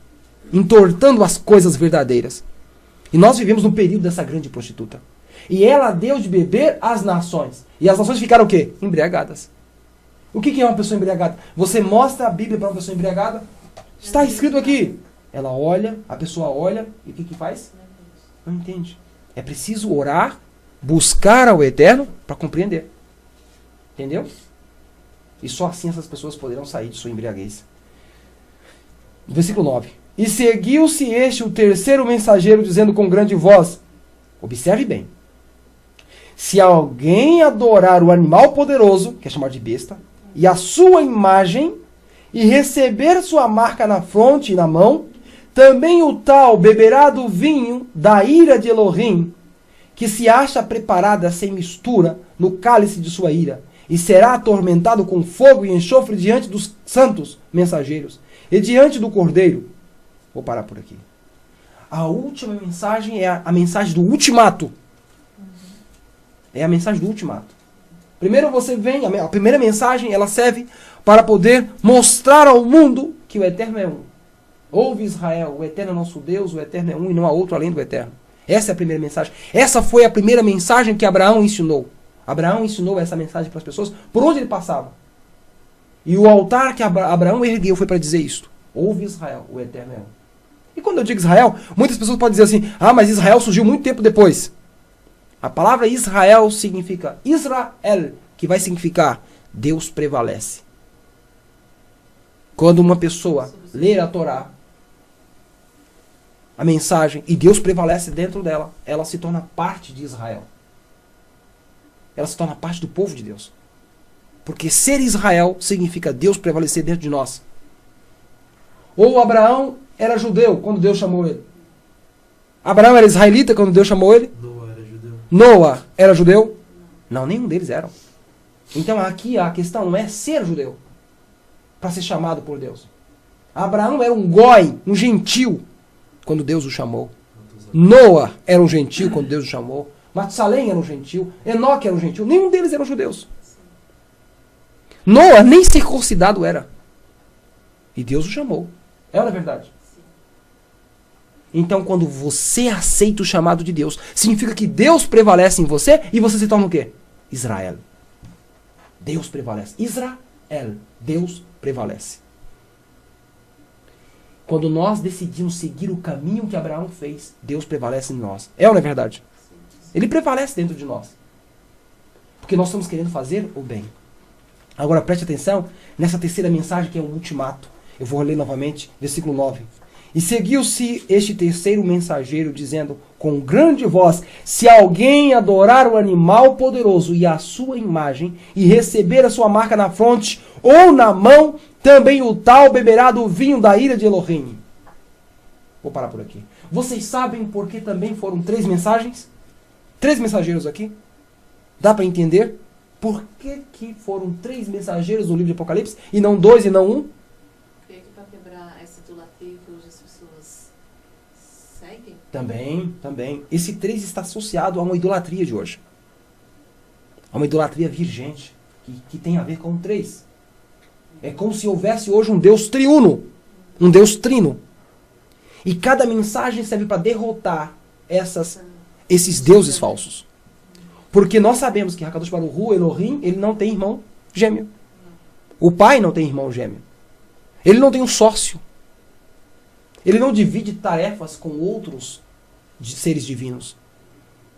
entortando as coisas verdadeiras. E nós vivemos no período dessa grande prostituta. E ela deu de beber às nações. E as nações ficaram o quê? Embriagadas. O que é uma pessoa embriagada? Você mostra a Bíblia para uma pessoa embriagada? Está escrito aqui. Ela olha, a pessoa olha, e o que faz? Não entende. É preciso orar, buscar ao Eterno para compreender. Entendeu? E só assim essas pessoas poderão sair de sua embriaguez. Versículo 9. E seguiu-se este o terceiro mensageiro, dizendo com grande voz, observe bem, se alguém adorar o animal poderoso, que é chamado de besta, e a sua imagem, e receber sua marca na fronte e na mão, também o tal beberá do vinho da ira de Elohim, que se acha preparada sem mistura no cálice de sua ira, e será atormentado com fogo e enxofre diante dos santos mensageiros e diante do Cordeiro. Vou parar por aqui. A última mensagem é a mensagem do ultimato. É a mensagem do ultimato. Primeiro você vem, a primeira mensagem, ela serve para poder mostrar ao mundo que o Eterno é um. Ouve Israel, o Eterno é nosso Deus, o Eterno é um e não há outro além do Eterno. Essa é a primeira mensagem. Essa foi a primeira mensagem que Abraão ensinou. Abraão ensinou essa mensagem para as pessoas por onde ele passava. E o altar que Abraão ergueu foi para dizer isto. Ouve Israel, o Eterno é um. E quando eu digo Israel, muitas pessoas podem dizer assim, mas Israel surgiu muito tempo depois. A palavra Israel significa Israel, que vai significar Deus prevalece. Quando uma pessoa lê a Torá, a mensagem, e Deus prevalece dentro dela, ela se torna parte de Israel. Ela se torna parte do povo de Deus. Porque ser Israel significa Deus prevalecer dentro de nós. Ou Abraão era judeu quando Deus chamou ele. Abraão era israelita quando Deus chamou ele. Noa era judeu. Noa era judeu? Não, nenhum deles eram. Então aqui a questão não é ser judeu para ser chamado por Deus. Abraão era um goi, um gentil, quando Deus o chamou. Noa era um gentil quando Deus o chamou. Matusalém era um gentil. Enoque era um gentil. Nenhum deles eram judeus. Noa nem circuncidado era. E Deus o chamou. É ou não é verdade? Então, quando você aceita o chamado de Deus, significa que Deus prevalece em você e você se torna o quê? Israel. Deus prevalece. Israel. Deus prevalece. Quando nós decidimos seguir o caminho que Abraão fez, Deus prevalece em nós. É ou não é verdade? Ele prevalece dentro de nós. Porque nós estamos querendo fazer o bem. Agora preste atenção nessa terceira mensagem que é o ultimato. Eu vou ler novamente, versículo 9. E seguiu-se este terceiro mensageiro, dizendo com grande voz: se alguém adorar o animal poderoso e a sua imagem, e receber a sua marca na fronte ou na mão, também o tal beberá do vinho da ira de Elohim. Vou parar por aqui. Vocês sabem por que também foram 3 mensagens? 3 mensageiros aqui? Dá para entender? Por que foram 3 mensageiros no livro de Apocalipse, e não 2 e não 1? Para quebrar essa idolatria que hoje as pessoas seguem? Também. Esse 3 está associado a uma idolatria de hoje. A uma idolatria virgente, que tem a ver com o 3. É como se houvesse hoje um Deus triuno, um Deus trino. E cada mensagem serve para derrotar esses deuses falsos. Porque nós sabemos que Hakadosh Baruch Hu, Elohim, ele não tem irmão gêmeo. O pai não tem irmão gêmeo. Ele não tem um sócio. Ele não divide tarefas com outros seres divinos.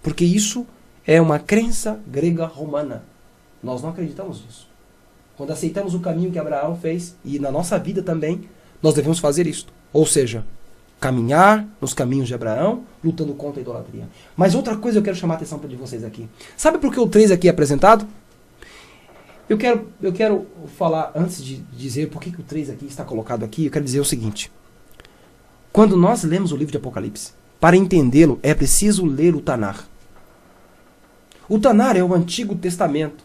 Porque isso é uma crença grega romana. Nós não acreditamos nisso. Quando aceitamos o caminho que Abraão fez, e na nossa vida também, nós devemos fazer isso. Ou seja, caminhar nos caminhos de Abraão, lutando contra a idolatria. Mas outra coisa eu quero chamar a atenção de vocês aqui. Sabe por que o 3 aqui é apresentado? Eu quero falar, antes de dizer por que o 3 aqui está colocado aqui, eu quero dizer o seguinte. Quando nós lemos o livro de Apocalipse, para entendê-lo é preciso ler o Tanar. O Tanar é o Antigo Testamento,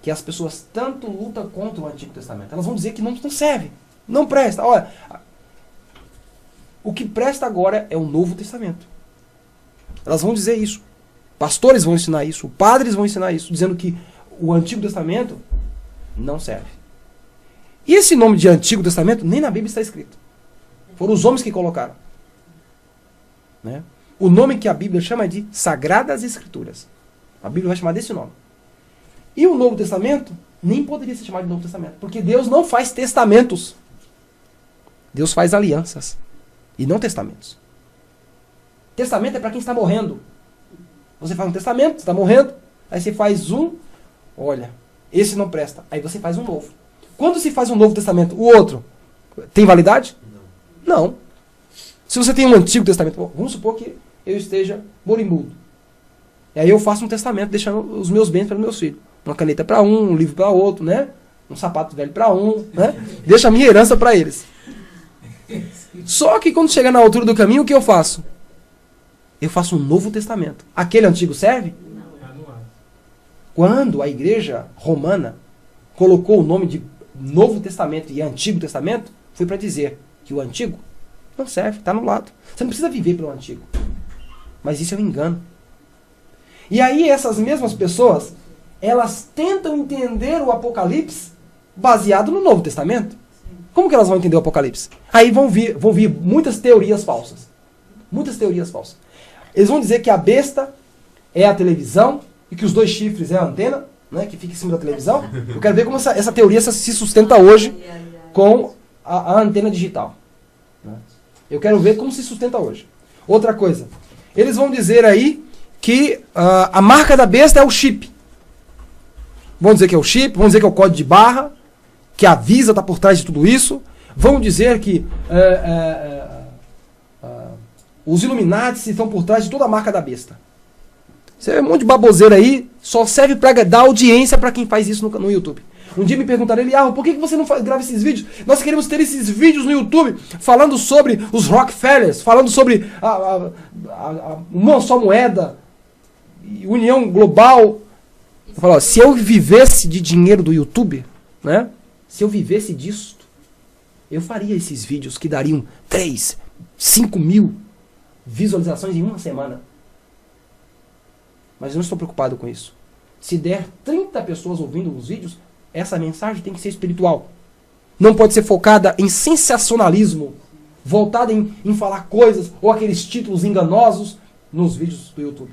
que as pessoas tanto lutam contra o Antigo Testamento. Elas vão dizer que não serve, não presta. Olha, o que presta agora é o Novo Testamento. Elas vão dizer isso. Pastores vão ensinar isso, padres vão ensinar isso, dizendo que o Antigo Testamento não serve. E esse nome de Antigo Testamento nem na Bíblia está escrito. Foram os homens que colocaram. Né? O nome que a Bíblia chama é de Sagradas Escrituras. A Bíblia vai chamar desse nome. E o Novo Testamento nem poderia ser chamado de Novo Testamento, porque Deus não faz testamentos. Deus faz alianças e não testamentos. Testamento é para quem está morrendo. Você faz um testamento, você está morrendo, aí você faz um, olha, esse não presta, aí você faz um novo. Quando se faz um Novo Testamento, o outro tem validade? Não. Se você tem um Antigo Testamento, vamos supor que eu esteja moribundo. E aí eu faço um testamento deixando os meus bens para os meus filhos. Uma caneta para um livro para outro, né? um sapato velho para um, né? Deixo a minha herança para eles. Só que quando chega na altura do caminho, o que eu faço? Eu faço um Novo Testamento. Aquele antigo serve? Quando a igreja romana colocou o nome de Novo Testamento e Antigo Testamento, foi para dizer que o antigo não serve, está anulado. Você não precisa viver pelo antigo. Mas isso é um engano. E aí essas mesmas pessoas, elas tentam entender o Apocalipse baseado no Novo Testamento. Como que elas vão entender o Apocalipse? Aí vão vir muitas teorias falsas. Muitas teorias falsas. Eles vão dizer que a besta é a televisão e que os 2 chifres é a antena, né, que fica em cima da televisão. Eu quero ver como essa teoria se sustenta hoje com a antena digital. Né? Eu quero ver como se sustenta hoje. Outra coisa. Eles vão dizer aí que a marca da besta é o chip. Vão dizer que é o chip, vão dizer que é o código de barra, que a Visa está por trás de tudo isso. Vão dizer que os Illuminati estão por trás de toda a marca da besta. Isso é um monte de baboseira aí, só serve para dar audiência para quem faz isso no YouTube. Um dia me perguntaram, Eliarro, por que você não grava esses vídeos? Nós queremos ter esses vídeos no YouTube falando sobre os Rockefellers, falando sobre uma só moeda, união global. Eu falo, ó, se eu vivesse de dinheiro do YouTube, né? Se eu vivesse disso, eu faria esses vídeos que dariam 3, 5 mil visualizações em uma semana. Mas eu não estou preocupado com isso. Se der 30 pessoas ouvindo os vídeos, essa mensagem tem que ser espiritual. Não pode ser focada em sensacionalismo, voltada em falar coisas ou aqueles títulos enganosos nos vídeos do YouTube.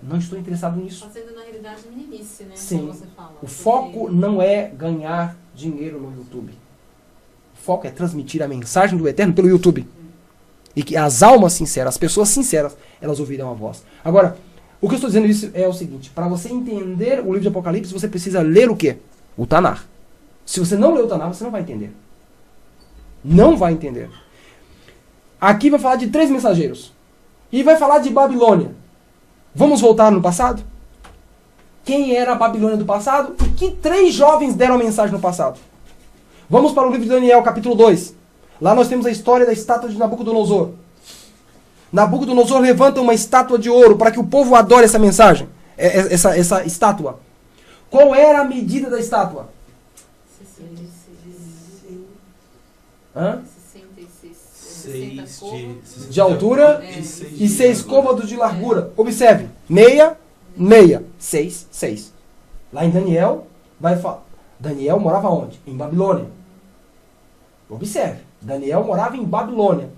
Não estou interessado nisso. Fazendo na realidade meninice, né? Sim. Como você fala. O foco não é ganhar dinheiro no YouTube. O foco é transmitir a mensagem do Eterno pelo YouTube. E que as almas sinceras, as pessoas sinceras, elas ouvirão a voz. Agora, o que eu estou dizendo isso é o seguinte: para você entender o livro de Apocalipse, você precisa ler o quê? O Tanar. Se você não ler o Tanar, você não vai entender. Não vai entender. Aqui vai falar de 3 mensageiros. E vai falar de Babilônia. Vamos voltar no passado? Quem era a Babilônia do passado? E que 3 jovens deram a mensagem no passado? Vamos para o livro de Daniel, capítulo 2. Lá nós temos a história da estátua de Nabucodonosor. Nabucodonosor levanta uma estátua de ouro para que o povo adore essa mensagem, essa estátua. Qual era a medida da estátua? 66 de altura e 6 côvados de largura. Observe, meia, 6, 6. Lá em Daniel, vai falar. Daniel morava onde? Em Babilônia. Observe, Daniel morava em Babilônia.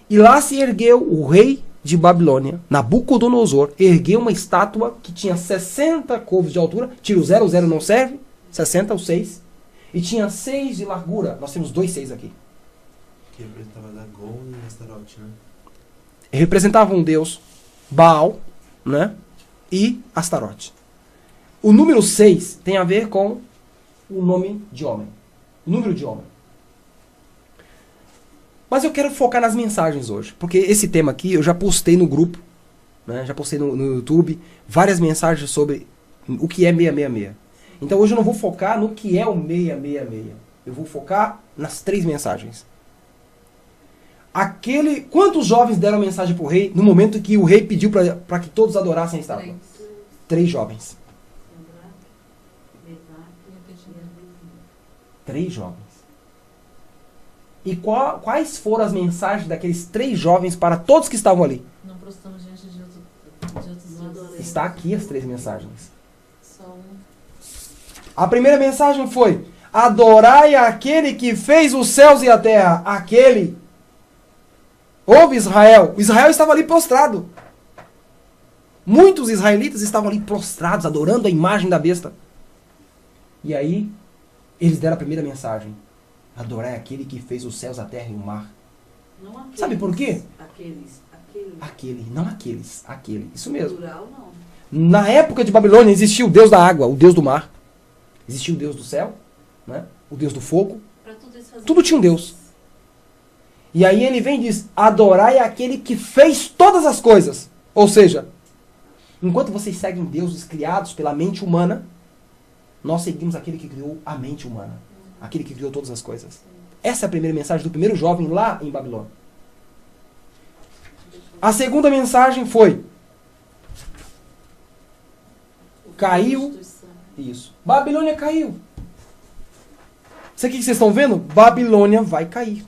E lá se ergueu o rei de Babilônia, Nabucodonosor, ergueu uma estátua que tinha 60 côvados de altura, tira o 0, o 0 não serve, 60, o 6, e tinha 6 de largura. Nós temos 2 6 aqui. Que representava Dagon e Astarote, né? Representava um deus, Baal, né? E Astarote. O número 6 tem a ver com o nome de homem. O número de homem. Mas eu quero focar nas mensagens hoje, porque esse tema aqui eu já postei no grupo, né? Já postei no YouTube, várias mensagens sobre o que é 666. Então hoje eu não vou focar no que é o 666. Eu vou focar nas 3 mensagens. Quantos jovens deram mensagem para o rei no momento que o rei pediu para que todos adorassem a estátua? 3 jovens. 3 jovens. E quais foram as mensagens daqueles 3 jovens para todos que estavam ali? Não prostamos diante de outros deuses. Está aqui as 3 mensagens. Só um. A primeira mensagem foi: adorai aquele que fez os céus e a terra. Aquele. Ouve Israel. Israel estava ali prostrado. Muitos israelitas estavam ali prostrados, adorando a imagem da besta. E aí, eles deram a primeira mensagem: adorai aquele que fez os céus, a terra e o mar. Não aqueles. Sabe por quê? Aquele. Não aqueles. Aquele. Isso mesmo. Plural, não. Na época de Babilônia existia o deus da água, o deus do mar. Existia o deus do céu, né? O deus do fogo. Tudo tinha um deus. E aí ele vem e diz: adorai aquele que fez todas as coisas. Ou seja, enquanto vocês seguem deuses criados pela mente humana, Nós seguimos aquele que criou a mente humana. Aquele que criou todas as coisas. Essa é a primeira mensagem do primeiro jovem lá em Babilônia. A segunda mensagem foi: caiu. Isso. Babilônia caiu. Isso aqui que vocês estão vendo? Babilônia vai cair.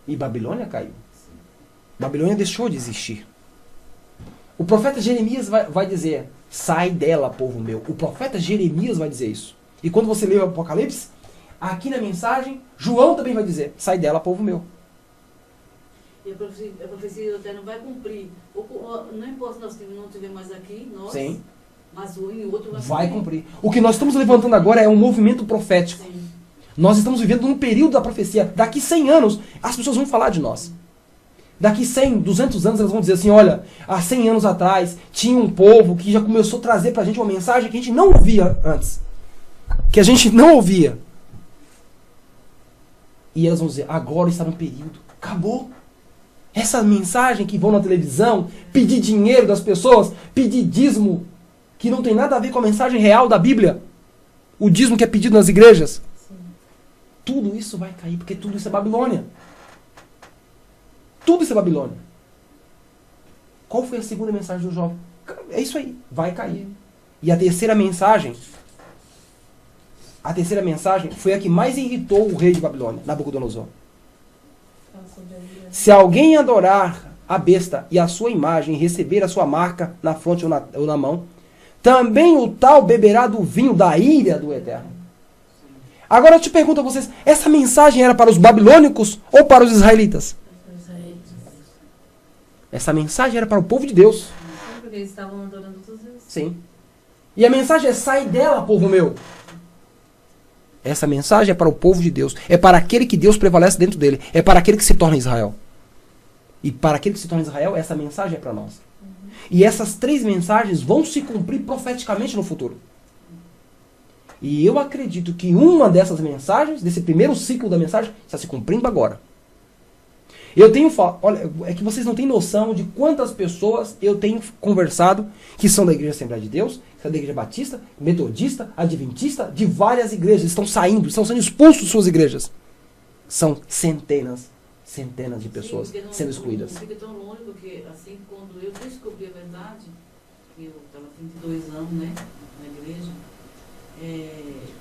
E Babilônia caiu. Babilônia deixou de existir. O profeta Jeremias vai dizer: sai dela, povo meu. O profeta Jeremias vai dizer isso. E quando você lê o Apocalipse, aqui na mensagem, João também vai dizer: sai dela, povo meu. E a profecia até não vai cumprir. Não importa se nós não estivermos mais aqui, nós, Sim. mas o e o outro Vai cumprir. O que nós estamos levantando agora é um movimento profético. Sim. Nós estamos vivendo num período da profecia. Daqui 100 anos, as pessoas vão falar de nós. Daqui 100, 200 anos, elas vão dizer assim: olha, há 100 anos atrás, tinha um povo que já começou a trazer pra gente uma mensagem que a gente não ouvia antes. Que a gente não ouvia. E elas vão dizer: agora está no período. Acabou. Essa mensagem que vão na televisão, pedir dinheiro das pessoas, pedir dízimo, que não tem nada a ver com a mensagem real da Bíblia. O dízimo que é pedido nas igrejas. Sim. Tudo isso vai cair, porque tudo isso é Babilônia. Tudo isso é Babilônia. Qual foi a segunda mensagem do jovem? É isso aí, vai cair. E a terceira mensagem foi a que mais irritou o rei de Babilônia, Nabucodonosor. Se alguém adorar a besta e a sua imagem e receber a sua marca na fronte ou na mão, também o tal beberá do vinho da ira do Eterno. Agora eu te pergunto a vocês, essa mensagem era para os babilônicos ou para os israelitas? Essa mensagem era para o povo de Deus. Porque eles estavam adorando outros deuses. Sim. E a mensagem é: sai dela, povo meu. Essa mensagem é para o povo de Deus. É para aquele que Deus prevalece dentro dele. É para aquele que se torna Israel. E para aquele que se torna Israel, essa mensagem é para nós. E essas 3 mensagens vão se cumprir profeticamente no futuro. E eu acredito que uma dessas mensagens, desse primeiro ciclo da mensagem, está se cumprindo agora. Eu tenho falado, olha, é que vocês não têm noção de quantas pessoas eu tenho conversado que são da Igreja Assembleia de Deus, que são da Igreja Batista, Metodista, Adventista, de várias igrejas. Estão saindo, estão sendo expulsos de suas igrejas. São centenas de pessoas sendo excluídas. Não fica tão longe, porque assim, quando eu descobri a verdade, eu estava 32 anos, né, na igreja,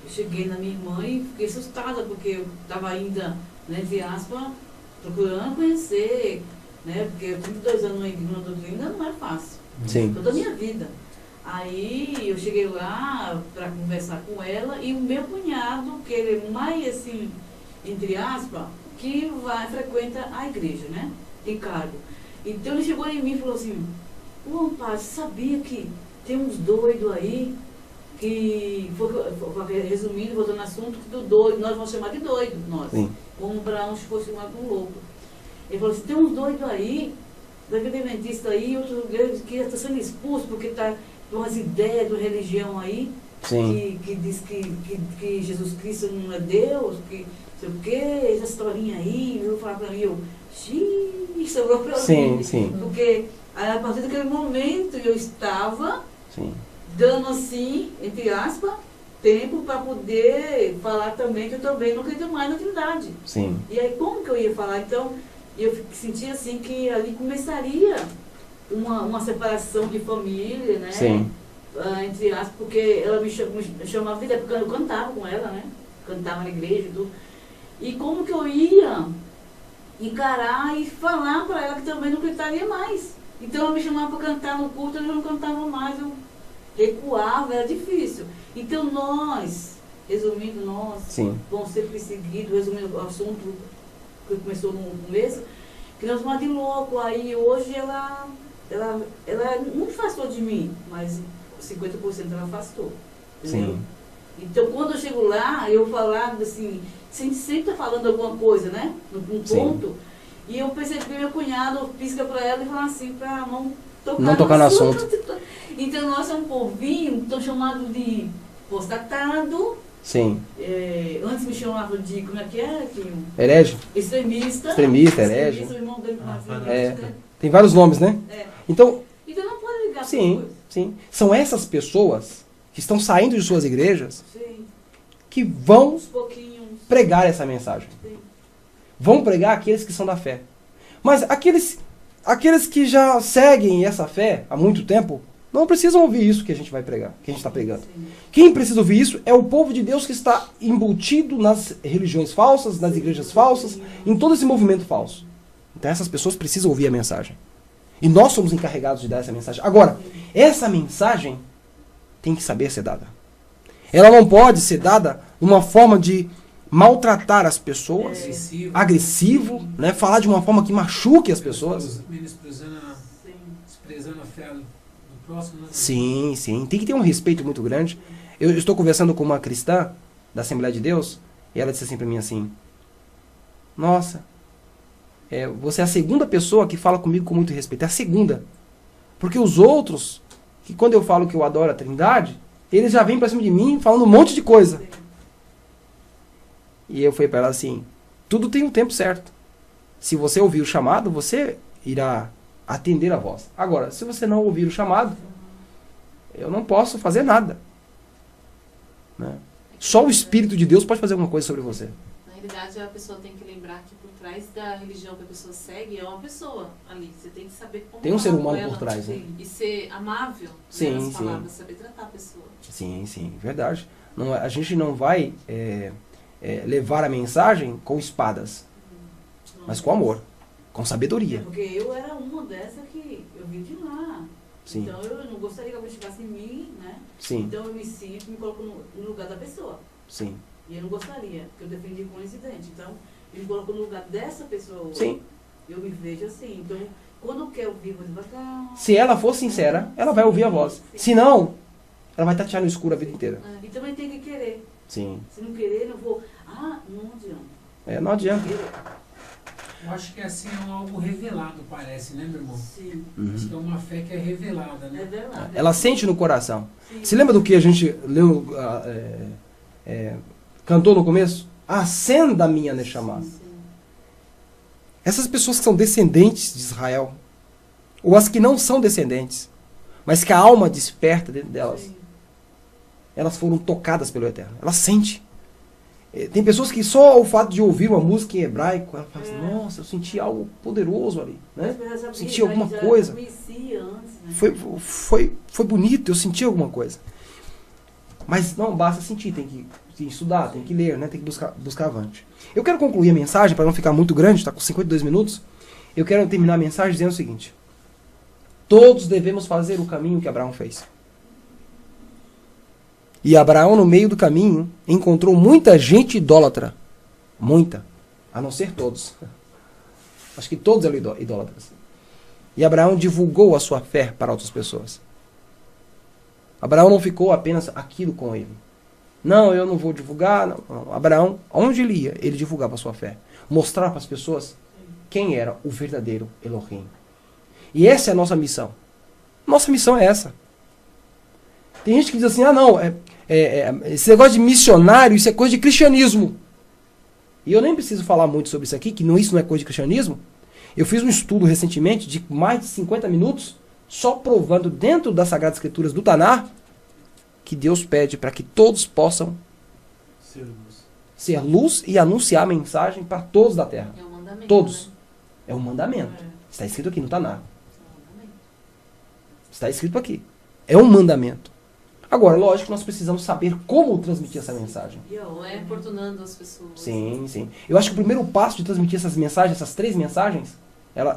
eu cheguei na minha irmã e fiquei assustada, porque eu estava ainda, né, entre aspas, procurando conhecer, né, porque 32 anos na doutrina não é fácil. Sim. Toda a minha vida. Aí eu cheguei lá para conversar com ela e o meu cunhado, que ele é mais assim, entre aspas, que frequenta a igreja, né? Ricardo. Então ele chegou em mim e falou assim: ô Amparo, você sabia que tem uns doidos aí, que, resumindo, voltando no assunto, do doido, nós vamos chamar de doido, nós. Sim. Como para uns fosse chamado um louco. Ele falou assim: tem uns doidos aí, da Igreja Adventista aí, outros que já está sendo expulso porque está com umas ideias de religião aí, que diz que Jesus Cristo não é Deus, que sei o quê, essa historinha aí, eu falar para mim, xiii, sobrou para mim. Sim. Porque a partir daquele momento eu estava dando assim, entre aspas, tempo para poder falar também que eu também não acredito mais na Trindade. Sim. E aí como que eu ia falar? Então, eu senti assim que ali começaria uma separação de família, né? Sim. Entre aspas, porque ela me chamava de porque eu cantava com ela, né? Cantava na igreja e tudo. E como que eu ia encarar e falar para ela que também não cantaria mais. Então ela me chamava para cantar no culto, eu não cantava mais, eu recuava, era difícil. Então nós, resumindo, vamos ser perseguidos, resumindo o assunto que começou no começo, que nós chamamos de louco. Aí hoje ela não afastou de mim, mas 50% ela afastou. Entendeu? Sim. Então quando eu chego lá, eu falava assim, sempre está falando alguma coisa, né? Num ponto. E eu percebi que meu cunhado pisca para ela e fala assim, para não tocar no assunto. Então nós somos um povinho, estão chamados de apostatado. Sim. Antes me chamavam de, como é que é? Herege? Extremista, herege. o irmão dele tem vários nomes, né? Então não pode ligar sim. São essas pessoas que estão saindo de suas igrejas, Sim. que vão Uns pouquinhos. pregar essa mensagem. Sim. Vão pregar aqueles que são da fé. Mas aqueles que já seguem essa fé há muito tempo, não precisam ouvir isso que a gente vai pregar, que a gente está pregando. Sim. Quem precisa ouvir isso é o povo de Deus que está embutido nas religiões falsas, nas igrejas falsas, em todo esse movimento falso. Então essas pessoas precisam ouvir a mensagem. E nós somos encarregados de dar essa mensagem. Agora, essa mensagem tem que saber ser dada. Ela não pode ser dada numa forma de maltratar as pessoas, agressivo, né? Falar de uma forma que machuque as pessoas. Menosprezando a fé do próximo. Né? Sim, sim. Tem que ter um respeito muito grande. Eu estou conversando com uma cristã da Assembleia de Deus e ela disse assim para mim assim: nossa, você é a segunda pessoa que fala comigo com muito respeito. É a segunda. Porque os outros, que quando eu falo que eu adoro a Trindade, eles já vêm para cima de mim falando um monte de coisa. E eu falei para ela assim: tudo tem um tempo certo. Se você ouvir o chamado, você irá atender a voz. Agora, se você não ouvir o chamado, eu não posso fazer nada. Né? Só o Espírito de Deus pode fazer alguma coisa sobre você. Na realidade, a pessoa tem que lembrar que por trás da religião que a pessoa segue é uma pessoa ali. Você tem que saber como Tem um ser falar humano com ela, por trás, né? e ser amável, Sim, nas sim. palavras, saber tratar a pessoa. Sim, sim, verdade. Não, a gente não vai levar a mensagem com espadas, mas com amor, com sabedoria. Porque eu era uma dessas que eu vim de lá. Sim, Então eu não gostaria que alguém estivesse em mim, né? sim, Então eu me sinto, me coloco no lugar da pessoa. sim, E eu não gostaria, porque eu defendi com um incidente. Então, eu me coloco no lugar dessa pessoa hoje. sim. Eu me vejo assim. Então, quando eu quero ouvir, eu vou devagar. Se ela for sincera, ela vai ouvir a voz. Se não, ela vai tatear no escuro a vida inteira. E também tem que querer. Sim. Se não querer, eu vou. Não adianta. Não adianta. Eu acho que assim é algo revelado, parece, né, meu irmão? Sim. Acho que é uma fé que é revelada, É né? verdade. Ela sente no coração. Sim. Se lembra do que a gente leu, cantou no começo? Acenda a minha Neshama. Sim. Essas pessoas que são descendentes de Israel, ou as que não são descendentes, mas que a alma desperta dentro delas, Sim. elas foram tocadas pelo Eterno. Elas sentem. Tem pessoas que só o fato de ouvir uma música em hebraico, ela fala assim: nossa, eu senti algo poderoso ali. Né? Eu Senti alguma coisa. Conhecia antes, né? Foi bonito, eu senti alguma coisa. Mas não basta sentir, tem que estudar, tem que ler, né? Tem que buscar avante. Eu quero concluir a mensagem, para não ficar muito grande, está com 52 minutos. Eu quero terminar a mensagem dizendo o seguinte: todos devemos fazer o caminho que Abraão fez. E Abraão, no meio do caminho, encontrou muita gente idólatra. Muita. A não ser todos. Acho que todos eram idólatras. E Abraão divulgou a sua fé para outras pessoas. Abraão não ficou apenas aquilo com ele. Não, eu não vou divulgar. Não. Abraão, onde ele ia, ele divulgava a sua fé. Mostrar para as pessoas quem era o verdadeiro Elohim. E essa é a nossa missão. Nossa missão é essa. Tem gente que diz assim: esse negócio de missionário, isso é coisa de cristianismo. E eu nem preciso falar muito sobre isso aqui, que isso não é coisa de cristianismo. Eu fiz um estudo recentemente de mais de 50 minutos, só provando dentro das Sagradas Escrituras do Tanar, que Deus pede para que todos possam ser luz e anunciar a mensagem para todos da terra. É um mandamento. Todos. Né? É um mandamento. Está escrito aqui no Tanar. É um mandamento. Está escrito aqui. É um mandamento. Agora, lógico que nós precisamos saber como transmitir essa mensagem. Não é importunando as pessoas. Sim, sim. Eu acho que o primeiro passo de transmitir essas mensagens, essas 3 mensagens,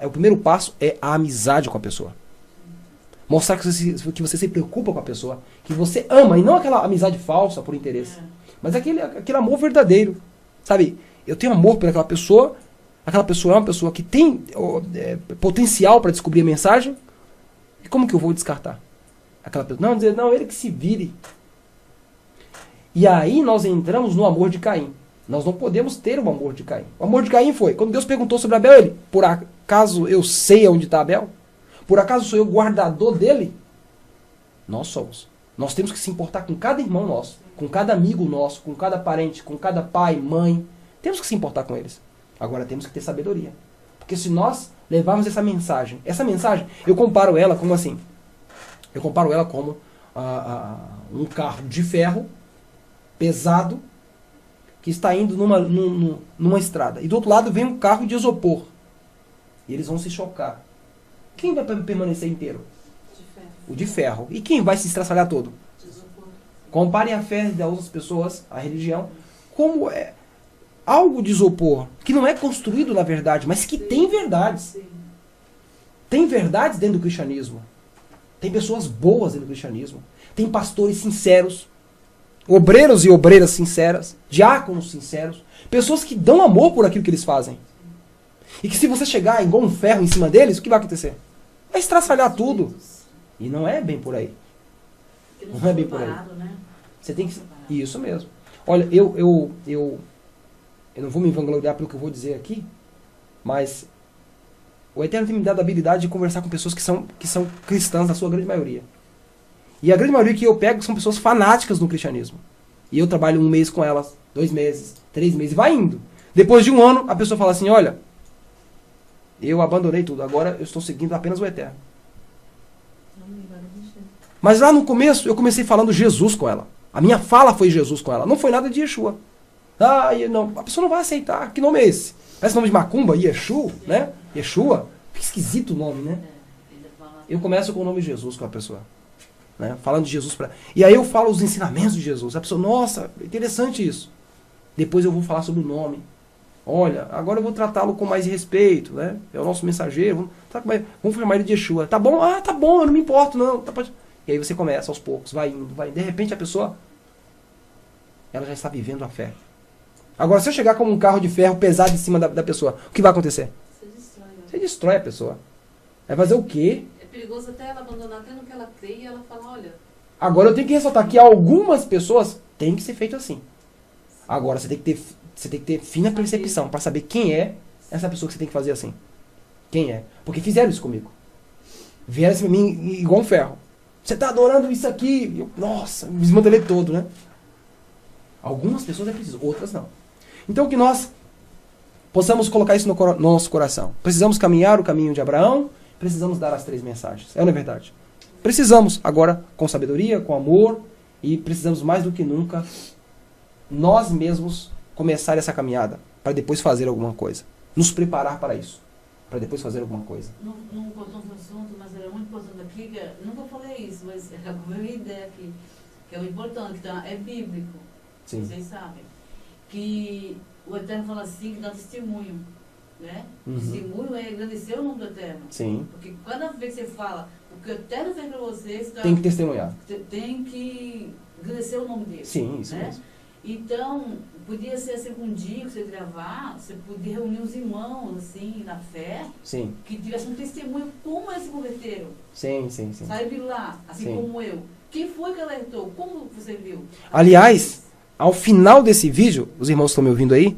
o primeiro passo é a amizade com a pessoa. Mostrar que você se preocupa com a pessoa, que você ama, e não aquela amizade falsa por interesse, mas aquele amor verdadeiro. Sabe, eu tenho amor por aquela pessoa é uma pessoa que tem potencial para descobrir a mensagem, e como que eu vou descartar? Aquela pessoa, não, ele que se vire. E aí nós entramos no amor de Caim. Nós não podemos ter o amor de Caim. O amor de Caim foi, quando Deus perguntou sobre Abel, ele: por acaso eu sei onde está Abel? Por acaso sou eu guardador dele? Nós somos. Nós temos que se importar com cada irmão nosso, com cada amigo nosso, com cada parente, com cada pai, mãe. Temos que se importar com eles. Agora temos que ter sabedoria. Porque se nós levarmos essa mensagem, eu comparo ela como assim. Eu comparo ela como um carro de ferro pesado que está indo numa estrada. E do outro lado vem um carro de isopor. E eles vão se chocar. Quem vai permanecer inteiro? O de ferro. E quem vai se estraçalhar todo? Comparem a fé das outras pessoas, a religião, como é algo de isopor, que não é construído na verdade, mas que tem verdades. Tem verdades dentro do cristianismo. Tem pessoas boas dentro do cristianismo. Tem pastores sinceros, obreiros e obreiras sinceras, diáconos sinceros, pessoas que dão amor por aquilo que eles fazem. E que se você chegar igual um ferro em cima deles, o que vai acontecer? Vai estraçalhar tudo. E não é bem por aí. Não é bem por aí. Você tem que... Isso mesmo. Olha, eu não vou me vangloriar pelo que eu vou dizer aqui, mas o Eterno tem me dado a habilidade de conversar com pessoas que são cristãs, na sua grande maioria. E a grande maioria que eu pego são pessoas fanáticas no cristianismo. E eu trabalho 1 mês com elas, 2 meses, 3 meses, e vai indo. Depois de 1 ano, a pessoa fala assim, olha, eu abandonei tudo, agora eu estou seguindo apenas o Eterno. Mas lá no começo, eu comecei falando Jesus com ela. A minha fala foi Jesus com ela, não foi nada de Yeshua. Não, a pessoa não vai aceitar. Que nome é esse? Parece nome de macumba, Yeshu, né? Yeshua. Que esquisito o nome, né? Eu começo com o nome de Jesus com a pessoa. Né? Falando de Jesus para. E aí eu falo os ensinamentos de Jesus. A pessoa, nossa, interessante isso. Depois eu vou falar sobre o nome. Olha, agora eu vou tratá-lo com mais respeito, né? É o nosso mensageiro. Vamos chamar ele de Yeshua. Tá bom? Tá bom, eu não me importo, não. E aí você começa aos poucos, vai indo, vai. De repente a pessoa, ela já está vivendo a fé. Agora, se eu chegar com um carro de ferro pesado em cima da pessoa, o que vai acontecer? Você destrói a pessoa. Vai fazer o quê? É perigoso até ela abandonar até no que ela crê e ela fala, olha... Agora eu tenho que ressaltar que algumas pessoas têm que ser feito assim. Agora você tem que ter fina percepção para saber quem é essa pessoa que você tem que fazer assim. Quem é? Porque fizeram isso comigo. Vieram assim pra mim igual um ferro. Você está adorando isso aqui? Nossa, me desmantelei todo, né? Algumas pessoas é preciso, outras não. Então que nós possamos colocar isso no nosso coração. Precisamos caminhar o caminho de Abraão, precisamos dar as 3 mensagens. É ou não é verdade? Precisamos, agora, com sabedoria, com amor, e precisamos mais do que nunca, nós mesmos, começar essa caminhada, para depois fazer alguma coisa. Nos preparar para isso, para depois fazer alguma coisa. Não cortou no assunto, mas era muito importante aqui, que nunca falei isso, mas é a minha ideia aqui, que é o importante, então, é bíblico. Sim. Vocês sabem. Que o Eterno fala assim, que dá testemunho. Né? Uhum. Testemunho é agradecer o nome do Eterno. Sim. Porque cada vez que você fala o que o Eterno fez para vocês, tem que testemunhar. Tem que agradecer o nome dele. Sim, isso né? mesmo. Então, podia ser assim, um dia que você gravar, você podia reunir os irmãos, assim, na fé, Sim. que tivesse um testemunho como eles se converteram. Sim, sim, sim. Sabe lá, assim Sim. como eu. Quem foi que alertou? Como você viu? Aliás, ao final desse vídeo, os irmãos estão me ouvindo aí,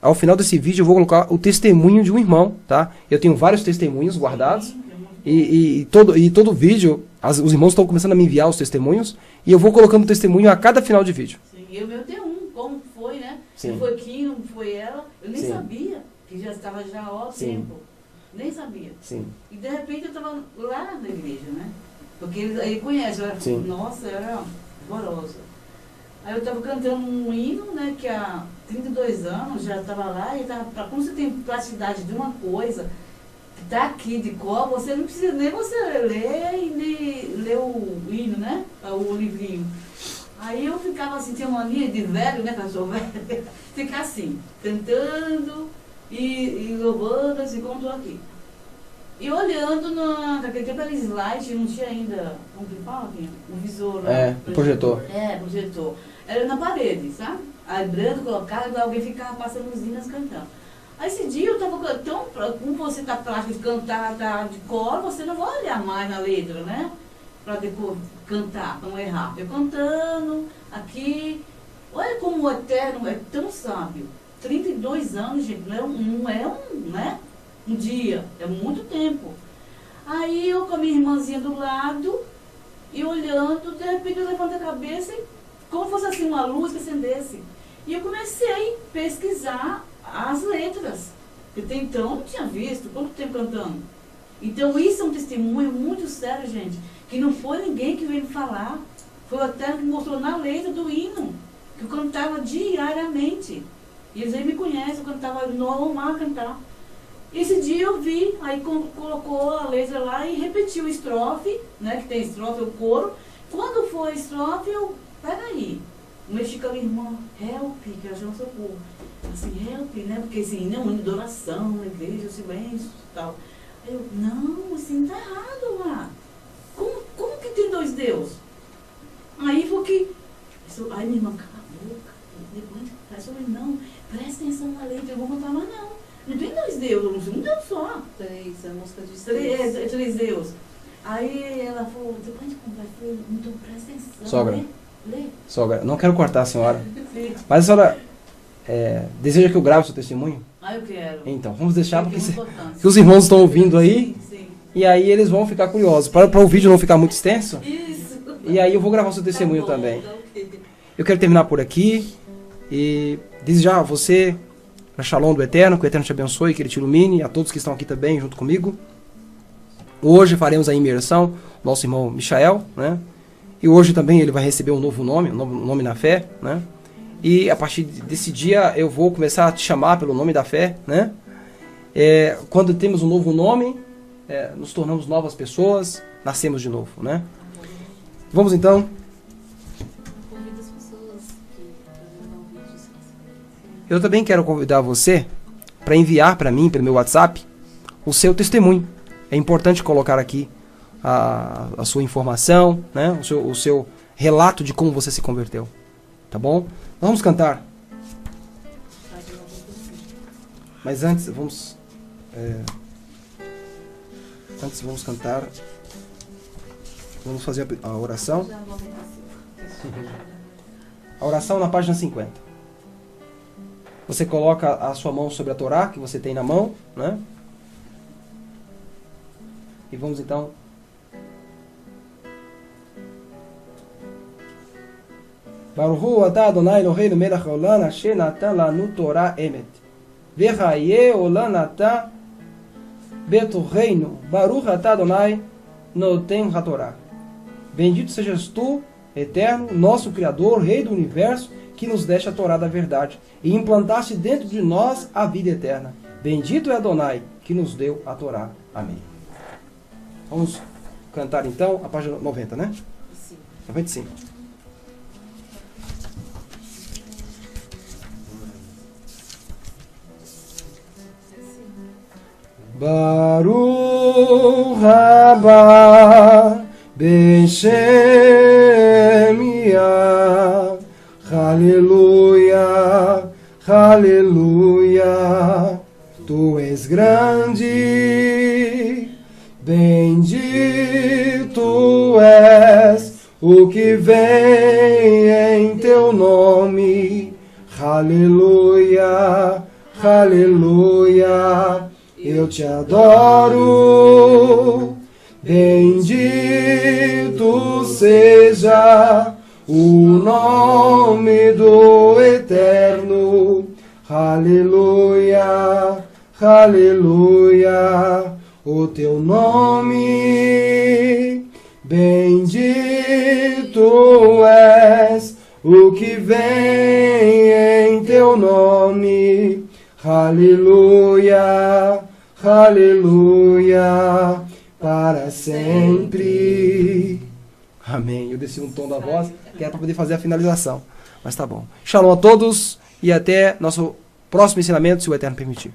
ao final desse vídeo eu vou colocar o testemunho de um irmão, tá? Eu tenho vários testemunhos guardados. Sim, E todo vídeo, os irmãos estão começando a me enviar os testemunhos, e eu vou colocando o testemunho a cada final de vídeo. Sim, eu meu tenho um, como foi, né? Sim. Não foi Kim, não foi ela, eu nem Sim. sabia, que já estava já há Sim. tempo. Nem sabia. Sim. E de repente eu estava lá na igreja, né? Porque ele conhece, eu era, Sim. nossa, eu era horrorosa. Aí eu estava cantando um hino, né, que há 32 anos já estava lá, e tava, como você tem plasticidade de uma coisa, que está aqui de cor, você não precisa nem você ler e nem ler o hino, né? O livrinho. Aí eu ficava assim, tinha uma mania de velho, né, cachorro velho, ficar assim, cantando e louvando, assim como estou aqui. E olhando naquele tempo era slide, não tinha ainda, como que fala aqui? Um visor lá. Projetor. Projetor. Era na parede, sabe? Aí branco, colocado, alguém ficava passando os hinos cantando. Aí esse dia eu tava tão, como você tá prático de cantar, tá de cor, você não vai olhar mais na letra, né? Pra depois cantar, pra não errar. Eu cantando aqui, olha como o Eterno é tão sábio. 32 anos, gente, não é um dia, é muito tempo. Aí eu com a minha irmãzinha do lado, e olhando, de repente eu levanto a cabeça e como fosse assim uma luz que acendesse. E eu comecei a pesquisar as letras. Porque até então eu não tinha visto, quanto tempo cantando. Então isso é um testemunho muito sério, gente, que não foi ninguém que veio me falar, foi o Eterno que mostrou na letra do hino, que eu cantava diariamente. E eles aí me conhecem, eu cantava normal a cantar. Esse dia eu vi, aí colocou a letra lá e repetiu o estrofe, né, que tem estrofe, o coro. Quando for a estrofe, eu, peraí, o mexicano, irmã, help, que ela chama socorro. Assim, help, né, porque assim, não, adoração na igreja, silêncio e tal. Aí eu, não, assim, tá errado lá. Como que tem dois deuses? Aí foi que, aí minha irmã, cala a boca, depois, não, presta atenção na letra, eu vou contar mais não. Não tem dois deuses, um Deus só. Três, a música diz Três deuses. Aí ela falou, depois a gente conversa, eu falei, então presta atenção. Sogra. Lê. Sogra, não quero cortar a senhora, Sim. mas a senhora deseja que eu grave o seu testemunho? Ah, eu quero. Então, vamos deixar porque é importante. que os irmãos estão ouvindo aí, Sim, sim. e aí eles vão ficar curiosos. Para o vídeo não ficar muito extenso, Isso. e aí eu vou gravar o seu testemunho Tá bom, também. tá ok. Eu quero terminar por aqui e desejar a você a Shalom do Eterno, que o Eterno te abençoe, que Ele te ilumine, a todos que estão aqui também junto comigo. Hoje faremos a imersão do nosso irmão Michael, né? E hoje também ele vai receber um novo nome na fé, né? E a partir desse dia eu vou começar a te chamar pelo nome da fé, né? Quando temos um novo nome, nos tornamos novas pessoas, nascemos de novo, né? Vamos então. Convido as pessoas que gravar o vídeo. Eu também quero convidar você para enviar para mim, pelo meu WhatsApp, o seu testemunho. É importante colocar aqui a sua informação, né? o seu relato de como você se converteu. Tá bom? Vamos cantar. Mas antes, vamos cantar. Vamos fazer a oração. A oração na página 50. Você coloca a sua mão sobre a Torá que você tem na mão, né? E vamos então. Baruch hu atah Adonai Eloheinu melech haolam asher natan lanu Torah emet. V'chayeh olam atah betorreinu. Baruch atah Adonai noten hatorah. Bendito sejas tu, Eterno, nosso Criador, Rei do Universo, que nos deste a Torá da verdade e implantaste dentro de nós a vida eterna. Bendito é Adonai, que nos deu a Torá. Amém. Vamos cantar então a página 90, né? Sim. 95. Baruch haba Beshem Yah. Aleluia, aleluia, tu és grande, bendito és o que vem em teu nome. Aleluia, aleluia, eu te adoro, bendito seja o nome do Eterno. Aleluia, aleluia, o teu nome. Bendito és o que vem em teu nome. Aleluia, aleluia, para sempre. Amém. Eu desci um tom da voz, que era para poder fazer a finalização. Mas tá bom. Shalom a todos e até nosso próximo ensinamento, se o Eterno permitir.